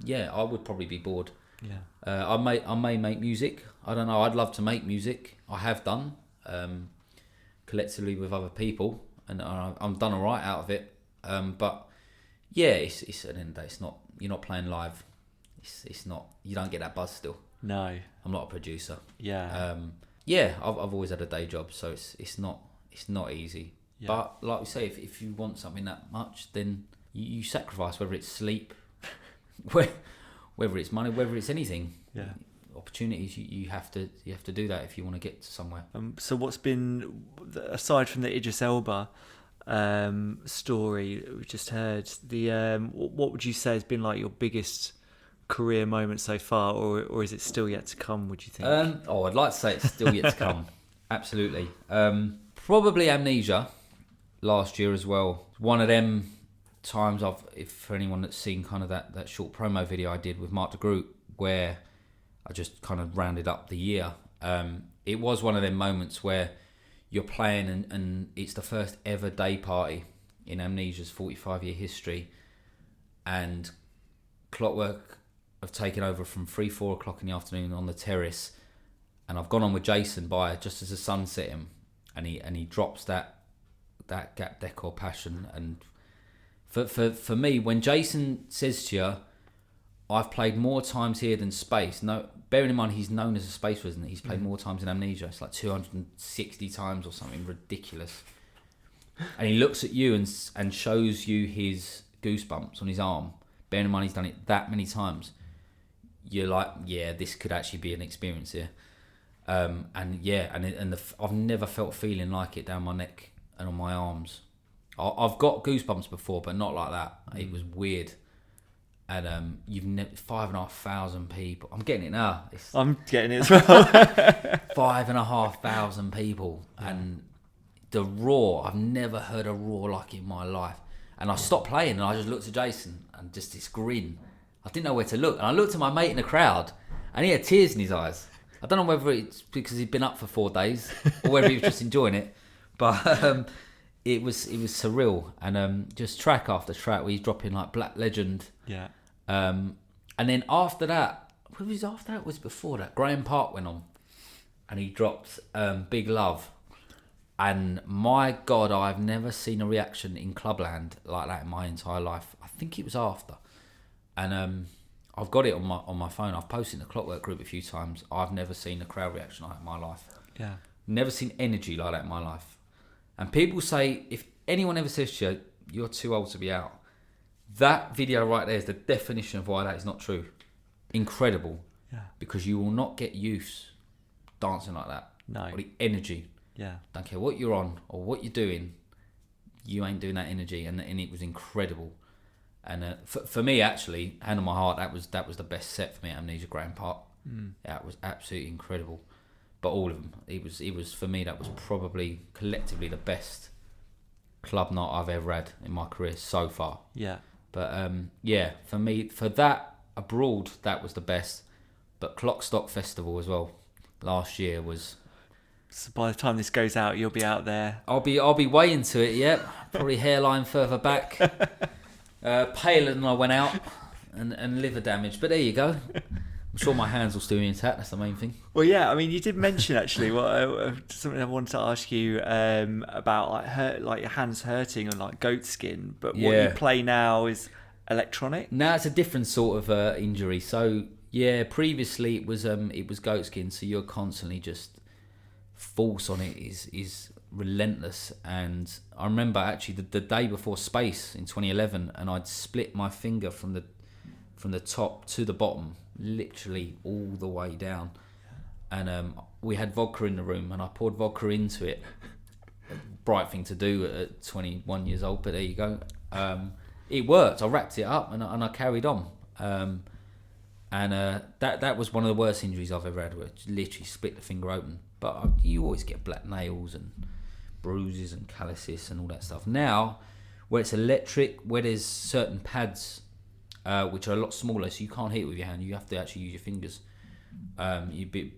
I would probably be bored. Yeah. I may make music. I don't know. I'd love to make music. I have done collectively with other people, and I'm done alright out of it. But yeah, it's at the end of the day, it's not. You're not playing live. It's not. You don't get that buzz still. No. I'm not a producer. Yeah. I've always had a day job, so it's not easy. Yeah. But like we say, if you want something that much, then you sacrifice, whether it's sleep, whether it's money, whether it's anything. Yeah. Opportunities, you have to do that if you want to get to somewhere. So what's been, aside from the Idris Elba story we just heard, what would you say has been like your biggest career moment so far, or is it still yet to come, would you think? I'd like to say it's still yet to come. Absolutely. Probably Amnesia last year as well. One of them times for anyone that's seen kind of that short promo video I did with Mark de Groot, where I just kind of rounded up the year. It was one of them moments where you're playing and it's the first ever day party in Amnesia's 45-year history, and Clockwork have taken over from 3-4 o'clock in the afternoon on the terrace, and I've gone on with Jason by just as the sun's setting, and he drops that Gap Decor passion. And for me, when Jason says to you, I've played more times here than Space. No, bearing in mind he's known as a Space resident, he's played more times in Amnesia. It's like 260 times or something ridiculous. And he looks at you and shows you his goosebumps on his arm. Bearing in mind he's done it that many times. You're like, yeah, this could actually be an experience here. I've never felt a feeling like it down my neck and on my arms. I've got goosebumps before, but not like that. It was weird. And you've 5,500 people. I'm getting it now. I'm getting it as well. 5,500 people, and the roar. I've never heard a roar like it in my life. And I stopped playing, and I just looked at Jason, and just this grin. I didn't know where to look, and I looked at my mate in the crowd, and he had tears in his eyes. I don't know whether it's because he'd been up for 4 days, or whether he was just enjoying it, but it was surreal. And just track after track, where he's dropping like Black Legend. Yeah. And then after that, what was after that? It was before that. Graham Park went on, and he dropped Big Love. And my God, I've never seen a reaction in Clubland like that in my entire life. I think it was after. And I've got it on my phone. I've posted in the Clockwork group a few times. I've never seen a crowd reaction like that in my life. Yeah. Never seen energy like that in my life. And people say, if anyone ever says to you, you're too old to be out, that video right there is the definition of why that is not true. Incredible. Yeah. Because you will not get youths dancing like that. No. Or the energy. Yeah. Don't care what you're on or what you're doing, you ain't doing that energy. And it was incredible. And for me, actually, hand on my heart, that was the best set for me at Amnesia Graham Park. That was absolutely incredible. But all of them, it was for me, that was probably collectively the best club night I've ever had in my career so far. Yeah. But for me, for that abroad, that was the best. But Clockstock Festival as well last year was So by the time this goes out, you'll be out there. I'll be way into it. Yep, probably hairline further back, paler than I went out, and liver damage. But there you go. I'm sure my hands will still be intact. That's the main thing. Well, yeah. I mean, you did mention actually something I wanted to ask you about, like your hands hurting and like goat skin. But what you play now is electronic. Now it's a different sort of injury. So yeah, previously it was goat skin. So you're constantly just force on it is relentless. And I remember actually the day before Space in 2011, and I'd split my finger from the top to the bottom, literally all the way down. And we had vodka in the room, and I poured vodka into it. Bright thing to do at 21 years old, but there you go. It worked. I wrapped it up and I carried on. That was one of the worst injuries I've ever had, where it literally split the finger open. But you always get black nails and bruises and calluses and all that stuff. Now, where it's electric, where there's certain pads which are a lot smaller, so you can't hit it with your hand. You have to actually use your fingers. You be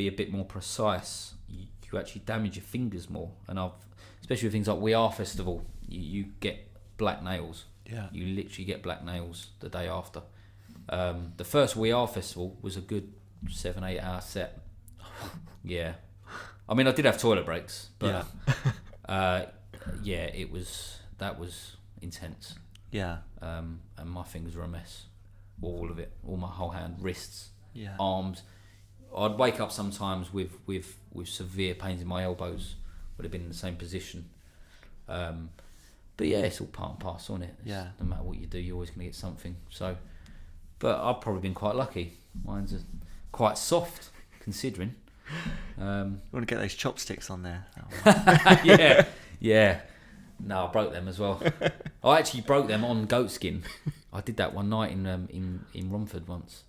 a bit more precise. You actually damage your fingers more. And especially with things like We Are Festival, you get black nails. Yeah. You literally get black nails the day after. The first We Are Festival was a good 7-8 hour set. Yeah. I mean, I did have toilet breaks, but that was intense. Yeah. And my fingers were a mess. All of it. All my whole hand, wrists, yeah, arms. I'd wake up sometimes with severe pains in my elbows. Would have been in the same position. But yeah, it's all part and parcel, isn't it? Yeah. No matter what you do, you're always going to get something. So, but I've probably been quite lucky. Mine's quite soft, considering. You want to get those chopsticks on there? Yeah. No, I broke them as well. I actually broke them on goat skin. I did that one night in Romford once.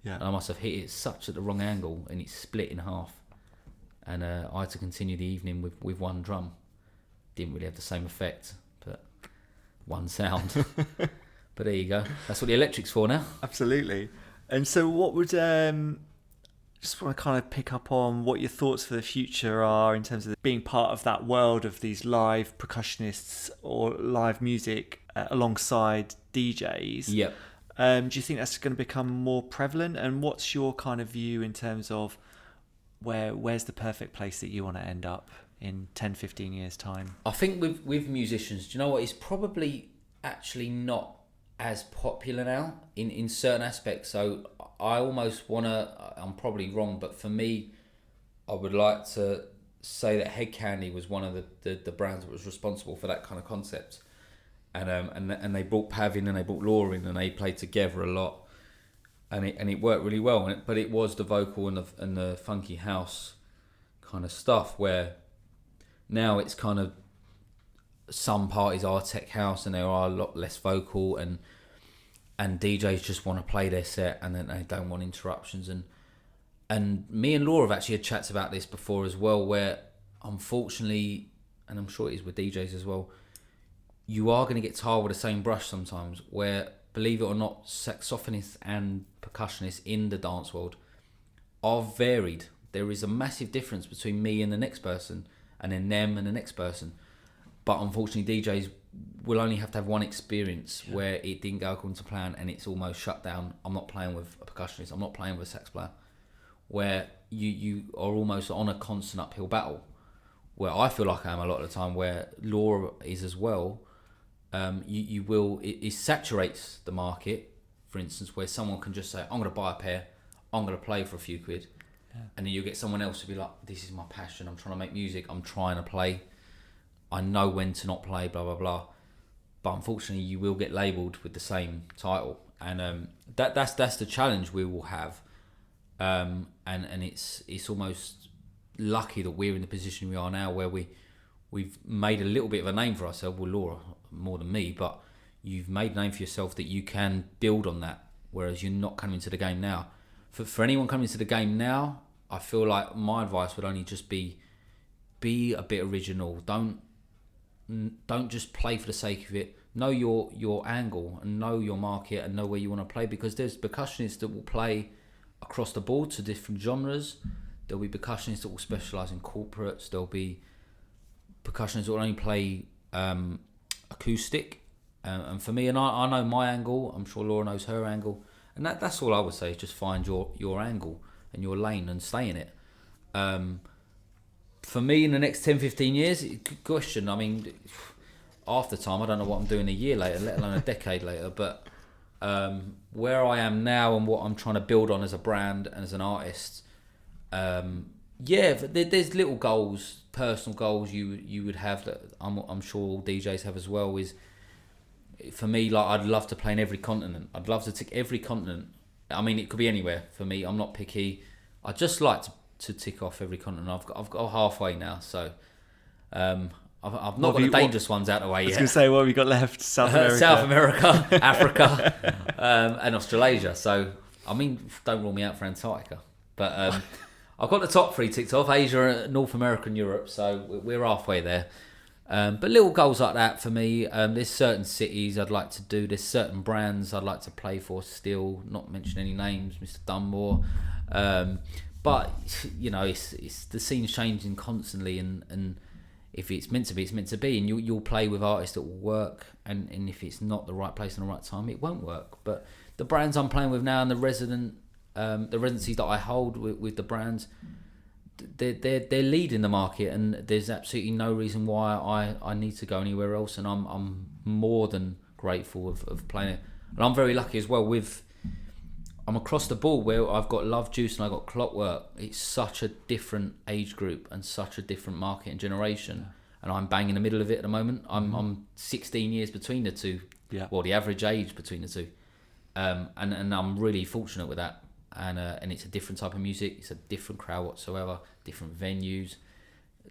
Yeah. And I must have hit it such at the wrong angle, and it split in half. And I had to continue the evening with one drum. Didn't really have the same effect, but one sound. But there you go. That's what the electric's for now. Absolutely. And so what would... just want to kind of pick up on what your thoughts for the future are in terms of being part of that world of these live percussionists or live music alongside DJs. Yep. Do you think that's going to become more prevalent? And what's your kind of view in terms of where's the perfect place that you want to end up in 10, 15 years' time? I think with musicians, do you know what? It's probably actually not as popular now in certain aspects. So I almost want to, I'm probably wrong, but for me, I would like to say that Head Candy was one of the brands that was responsible for that kind of concept. And they brought Pav in and they brought Laura in and they played together a lot. And it worked really well. But it was the vocal and the funky house kind of stuff, where now it's kind of, some parties are tech house and there are a lot less vocal, and DJs just want to play their set and then they don't want interruptions. And me and Laura have actually had chats about this before as well, where unfortunately, and I'm sure it is with DJs as well, you are going to get tarred with the same brush sometimes, where, believe it or not, saxophonists and percussionists in the dance world are varied. There is a massive difference between me and the next person, and then them and the next person. But unfortunately, DJs will only have to have one experience where it didn't go according to plan and it's almost shut down. I'm not playing with a percussionist, I'm not playing with a sax player. Where you are almost on a constant uphill battle. Where I feel like I am a lot of the time, where Laura is as well. It saturates the market, for instance, where someone can just say, I'm going to buy a pair, I'm going to play for a few quid. Yeah. And then you get someone else to be like, this is my passion, I'm trying to make music, I'm trying to play, I know when to not play, blah, blah, blah. But unfortunately, you will get labelled with the same title. And that's the challenge we will have. And it's almost lucky that we're in the position we are now, where we've made a little bit of a name for ourselves. Well, Laura more than me, but you've made a name for yourself that you can build on that, whereas you're not coming to the game now. For anyone coming to the game now, I feel like my advice would only just be a bit original. Don't just play for the sake of it. Know your angle and know your market and know where you want to play, because there's percussionists that will play across the board to different genres. there'll be percussionists that will specialise in corporates. There'll be percussionists that will only play acoustic. And for me, and I know my angle. I'm sure Laura knows her angle. And that's all I would say is just find your angle and your lane and stay in it. For me, in the next 10, 15 years, good question. I mean, after time, I don't know what I'm doing a year later, let alone a decade later. But where I am now and what I'm trying to build on as a brand and as an artist, there's little goals, personal goals you would have that I'm sure all DJs have as well. Is for me, like, I'd love to play in every continent. I'd love to tick every continent. I mean, it could be anywhere for me. I'm not picky. I just like to tick off every continent. I've got halfway now, so I've not got the dangerous ones out of the way yet. I was going to say, what have you got left? South America, Africa, and Australasia. So, I mean, don't rule me out for Antarctica. But I've got the top 3 ticked off: Asia, North America, and Europe. So we're halfway there. But little goals like that for me. There's certain cities I'd like to do. There's certain brands I'd like to play for still. Not mention any names, Mr. Dunmore. But you know, it's the scene's changing constantly, and if it's meant to be, it's meant to be. And you'll play with artists that will work, and if it's not the right place and the right time, it won't work. But the brands I'm playing with now and the residencies that I hold with the brands, they're leading the market, and there's absolutely no reason why I need to go anywhere else. And I'm more than grateful of playing it, and I'm very lucky as well. I'm across the board where I've got Lovejuice and I've got Clockwork. It's such a different age group and such a different market and generation, and I'm bang in the middle of it at the moment. I'm 16 years between the two. Well, the average age between the two, and I'm really fortunate with that. And it's a different type of music. It's a different crowd whatsoever, different venues,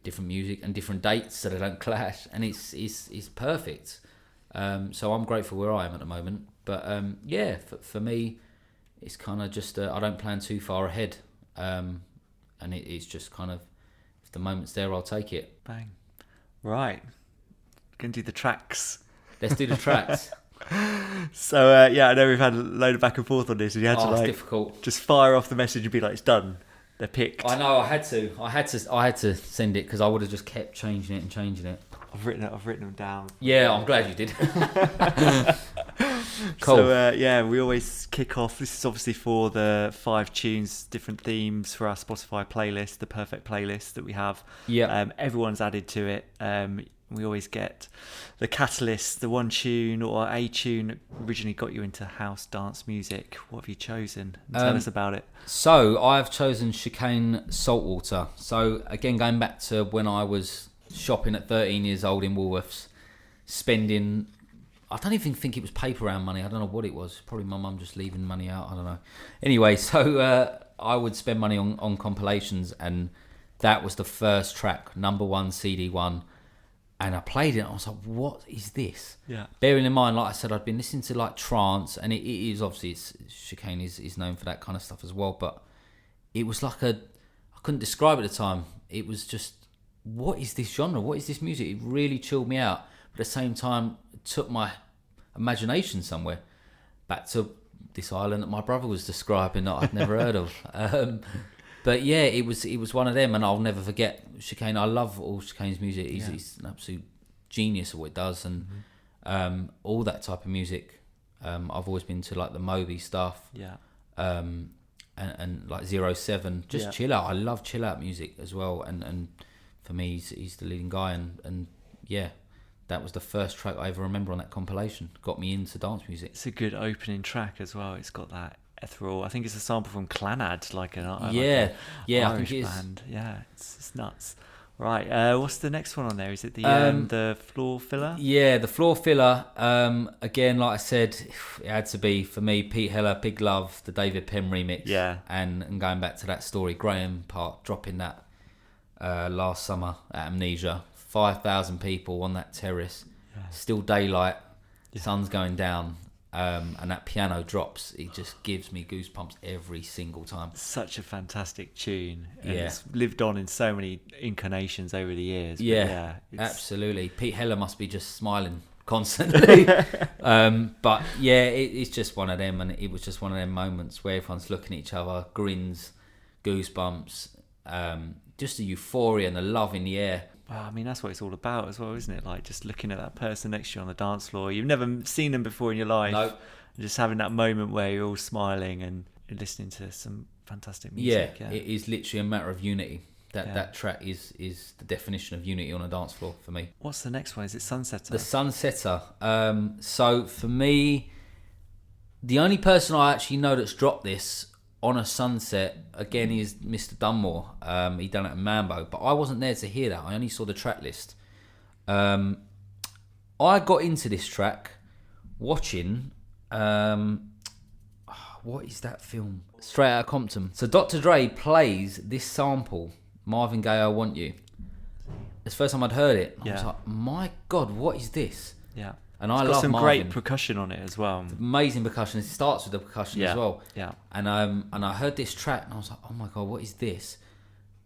different music, and different dates so they don't clash. And it's perfect. So I'm grateful where I am at the moment. But for me, it's kind of just I don't plan too far ahead, and it's just kind of, if the moment's there, I'll take it. Bang. Right, gonna do the tracks. Let's do the tracks. So I know we've had a load of back and forth on this, and you had to it's difficult. Just fire off the message and be like, it's done, they're picked. I know, I had to send it because I would have just kept changing it. I've written them down. Yeah, I'm glad you did. Cool. So we always kick off. This is obviously for the 5 tunes, different themes for our Spotify playlist, the perfect playlist that we have. Yeah. Everyone's added to it. We always get the catalyst, the one tune or a tune that originally got you into house dance music. What have you chosen? Tell us about it. So I've chosen Chicane Saltwater. So again, going back to when I was shopping at 13 years old in Woolworths, spending, I don't even think it was paper round money. I don't know what it was. Probably my mum just leaving money out. I don't know. Anyway, so I would spend money on compilations, and that was the first track, #1 CD1. And I played it, and I was like, what is this? Yeah. Bearing in mind, like I said, I'd been listening to like trance, and it is obviously, Chicane is known for that kind of stuff as well, but it was like I couldn't describe it at the time. It was just, what is this genre? What is this music? It really chilled me out. But at the same time, it took my imagination somewhere, back to this island that my brother was describing that I'd never heard of. But yeah, it was one of them, and I'll never forget Chicane. I love all Chicane's music. He's an absolute genius at what he does, and all that type of music. I've always been to like the Moby stuff, and like 07, just chill out. I love chill out music as well, and for me, he's the leading guy, and yeah, that was the first track I ever remember on that compilation. Got me into dance music. It's a good opening track as well. It's got that ethereal. I think it's a sample from Clanad, like an I Irish think band. Yeah, it's nuts. Right, what's the next one on there? Is it the floor filler? Yeah, the floor filler. Again, like I said, it had to be for me. Pete Heller, Big Love, the David Penn remix. Yeah, and going back to that story, Graham Park dropping that last summer at Amnesia. 5,000 people on that terrace. Still daylight. Sun's going down. And that piano drops, it just gives me goosebumps every single time. Such a fantastic tune. And yeah, it's lived on in so many incarnations over the years. Yeah, absolutely. Pete Heller must be just smiling constantly. But yeah, it's just one of them, and it was just one of them moments where everyone's looking at each other, grins, goosebumps. just the euphoria and the love in the air. Well, I mean, that's what it's all about as well, isn't it? Like just looking at that person next to you on the dance floor. You've never seen them before in your life. No. And just having that moment where you're all smiling and listening to some fantastic music. Yeah, it is literally a matter of unity. That track is the definition of unity on a dance floor for me. What's the next one? Is it Sunsetter? The Sunsetter. So for me, the only person I actually know that's dropped this on a sunset, again, is Mr. Dunmore. He done it at Mambo, but I wasn't there to hear that. I only saw the track list. I got into this track watching... what is that film? Straight Outta Compton. So Dr. Dre plays this sample, Marvin Gaye, I Want You. It's the first time I'd heard it. I was like, my God, what is this? Yeah. And it's I got love some Marvin. Great percussion on it as well. Amazing percussion. It starts with the percussion as well. Yeah. And I heard this track and I was like, oh my God, what is this?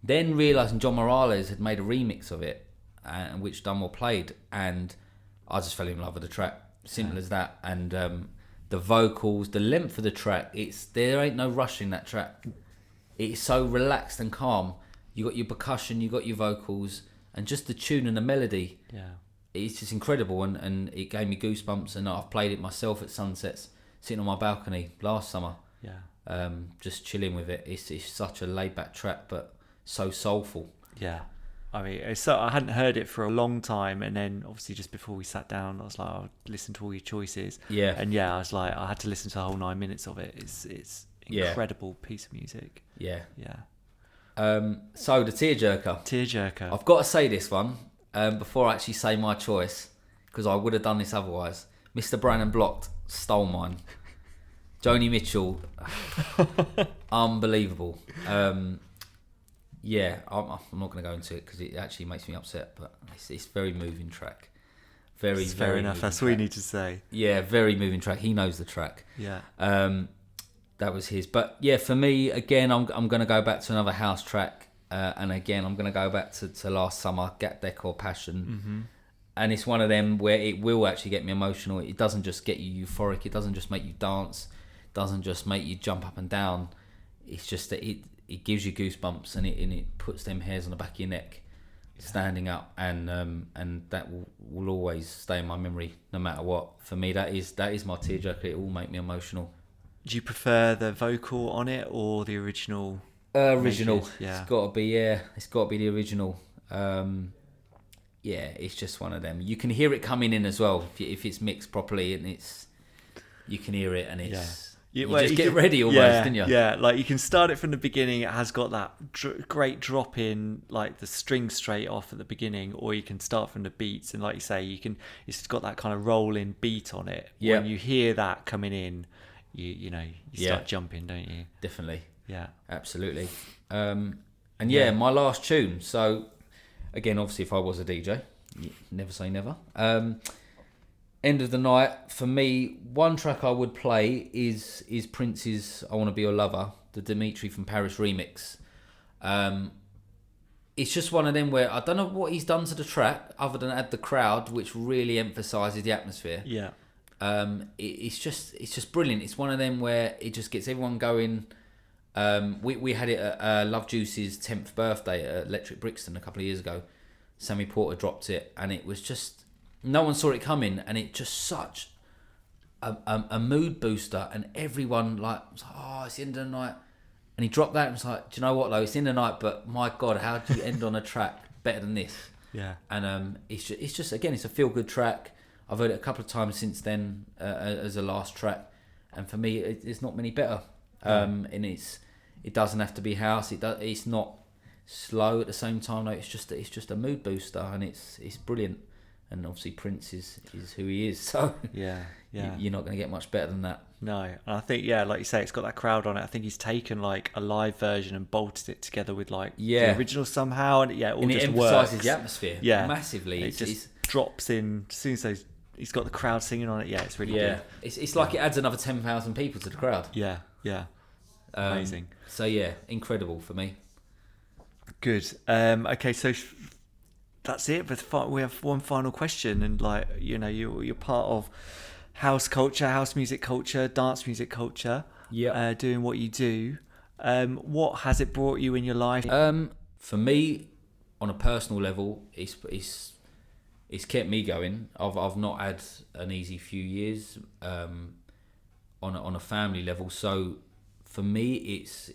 Then realising John Morales had made a remix of it, which Dunmore played, and I just fell in love with the track. Simple as that. And the vocals, the length of the track, there ain't no rush in that track. It's so relaxed and calm. You got your percussion, you got your vocals, and just the tune and the melody. Yeah. It's just incredible, and it gave me goosebumps, and I've played it myself at sunsets, sitting on my balcony last summer. Yeah. Just chilling with it. It's such a laid back track, but so soulful. Yeah. I mean, I hadn't heard it for a long time, and then obviously just before we sat down, I was like, I'll listen to all your choices. Yeah. And I was like, I had to listen to the whole 9 minutes of it. It's incredible piece of music. Yeah. Yeah. So the Tearjerker. Tearjerker. I've got to say this one before I actually say my choice, because I would have done this otherwise. Mr. Brandon Blocked stole mine. Joni Mitchell, unbelievable. Yeah, I'm not going to go into it because it actually makes me upset, but it's a very moving track. Very fair enough. That's all you need to say. Yeah, very moving track. He knows the track. Yeah. That was his. But yeah, for me, again, I'm going to go back to another house track, and again, I'm going to go back to last summer, Gat Decor Passion. Mm-hmm. And it's one of them where it will actually get me emotional. It doesn't just get you euphoric. It doesn't just make you dance. It doesn't just make you jump up and down. It's just that it gives you goosebumps, and it puts them hairs on the back of your neck, standing up, and that will always stay in my memory no matter what. For me, that is my tearjerker. It will make me emotional. Do you prefer the vocal on it or the original? Original. Yeah. It's got to be the original. Yeah, it's just one of them. You can hear it coming in as well if it's mixed properly, and you can hear it, and it's you just get ready almost, didn't you? Yeah, like you can start it from the beginning. It has got that great drop in, like the string straight off at the beginning, or you can start from the beats, and like you say, it's got that kind of rolling beat on it. Yeah. When you hear that coming in, you start jumping, don't you? Definitely. Yeah, absolutely. My last tune. So again, obviously, if I was a DJ, never say never. End of the night, for me, one track I would play is Prince's I Want to Be Your Lover, the Dimitri from Paris remix. It's just one of them where I don't know what he's done to the track other than add the crowd, which really emphasises the atmosphere. Yeah. It's just brilliant. It's one of them where it just gets everyone going. We had it at Lovejuice's 10th birthday at Electric Brixton a couple of years ago. Sammy Porter dropped it, and it was just... No one saw it coming, and it just such a mood booster, and everyone was like, it's the end of the night. And he dropped that and was like, do you know what though, it's in the night, but my God, how do you end on a track better than this? Yeah. And it's just again, it's a feel good track. I've heard it a couple of times since then as a last track, and for me, it's not many better. And it doesn't have to be house. It's not slow at the same time. No, it's just a mood booster, and it's brilliant. And obviously Prince is who he is, so yeah. You're not going to get much better than that. No, and I think like you say, it's got that crowd on it. I think he's taken like a live version and bolted it together with like the original somehow, and it just emphasises the atmosphere massively. It just drops in as soon as he's got the crowd singing on it. Yeah, it's really good. It's like it adds another 10,000 people to the crowd. Yeah. Amazing. So yeah, incredible for me. Good. Okay, so that's it. But we have one final question, and you're part of house culture, house music culture, dance music culture. Yeah. Doing what you do. What has it brought you in your life? For me, on a personal level, it's kept me going. I've not had an easy few years on a family level. So for me, it's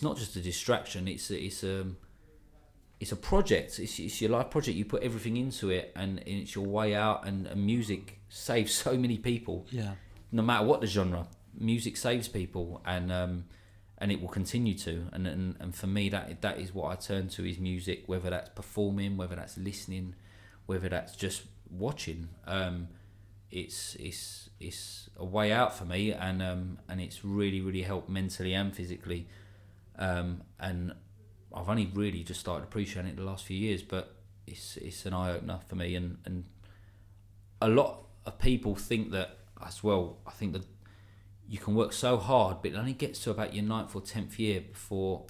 not just a distraction. It's a project. It's your life project. You put everything into it, and it's your way out. And music saves so many people. Yeah. No matter what the genre, music saves people, and it will continue to. And for me, that is what I turn to, is music. Whether that's performing, whether that's listening, whether that's just watching. It's a way out for me, and it's really, really helped mentally and physically. And I've only really just started appreciating it the last few years, but it's an eye opener for me. And a lot of people think that as well. I think that you can work so hard, but it only gets to about your 9th or 10th year before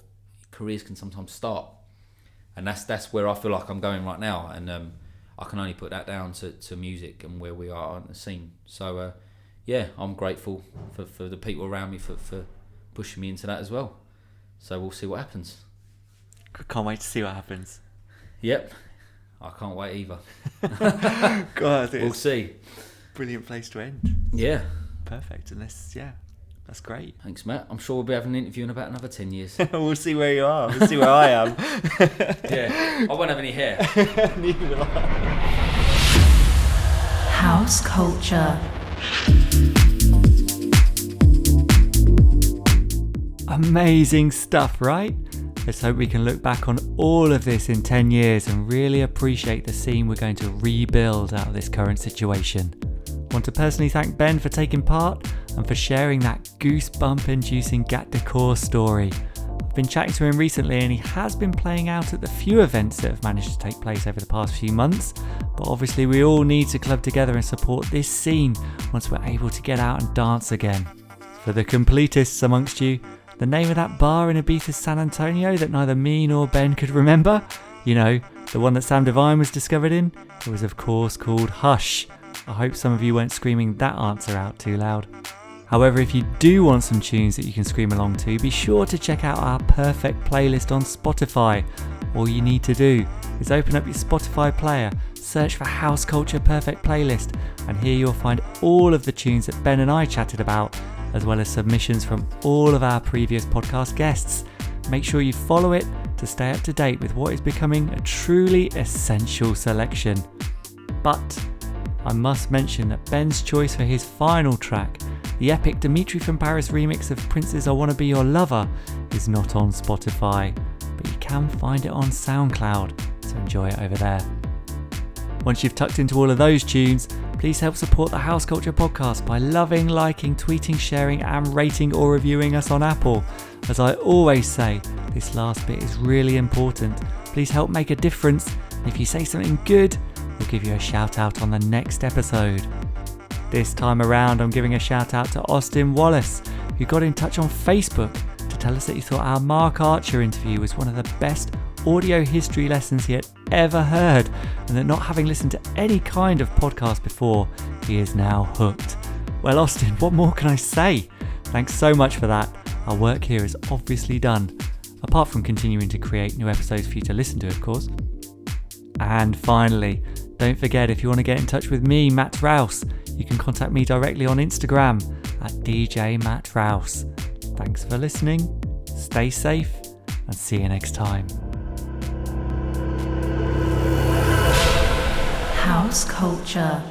careers can sometimes start. And that's where I feel like I'm going right now. And I can only put that down to music and where we are on the scene. So yeah, I'm grateful for the people around me for pushing me into that as well. So we'll see what happens. Can't wait to see what happens. Yep, I can't wait either. God, we'll see. Brilliant place to end. Yeah. Perfect. And that's great. Thanks, Matt. I'm sure we'll be having an interview in about another 10 years. We'll see where you are. We'll see where I am. Yeah, I won't have any hair. Neither will I. House culture. Amazing stuff, right? Let's hope we can look back on all of this in 10 years and really appreciate the scene we're going to rebuild out of this current situation. Want to personally thank Ben for taking part and for sharing that goosebump-inducing Gat Decor story. I've been chatting to him recently, and he has been playing out at the few events that have managed to take place over the past few months, but obviously we all need to club together and support this scene once we're able to get out and dance again. For the completists amongst you, the name of that bar in Ibiza, San Antonio that neither me nor Ben could remember, you know, the one that Sam Devine was discovered in, it was of course called Hush. I hope some of you weren't screaming that answer out too loud. However, if you do want some tunes that you can scream along to, be sure to check out our perfect playlist on Spotify. All you need to do is open up your Spotify player, search for House Culture Perfect Playlist, and here you'll find all of the tunes that Ben and I chatted about, as well as submissions from all of our previous podcast guests. Make sure you follow it to stay up to date with what is becoming a truly essential selection. But I must mention that Ben's choice for his final track, the epic Dimitri from Paris remix of Prince's I Wanna Be Your Lover, is not on Spotify, but you can find it on SoundCloud, so enjoy it over there. Once you've tucked into all of those tunes, please help support the House Culture podcast by loving, liking, tweeting, sharing and rating or reviewing us on Apple. As I always say, this last bit is really important. Please help make a difference, and if you say something good, we'll give you a shout out on the next episode. This time around, I'm giving a shout out to Austin Wallace, who got in touch on Facebook to tell us that he thought our Mark Archer interview was one of the best audio history lessons he had ever heard, and that not having listened to any kind of podcast before, he is now hooked. Well, Austin, what more can I say? Thanks so much for that. Our work here is obviously done, apart from continuing to create new episodes for you to listen to, of course. And finally, don't forget, if you want to get in touch with me, Matt Rouse, you can contact me directly on Instagram at DJ Matt Rouse. Thanks for listening, stay safe, and see you next time. House culture.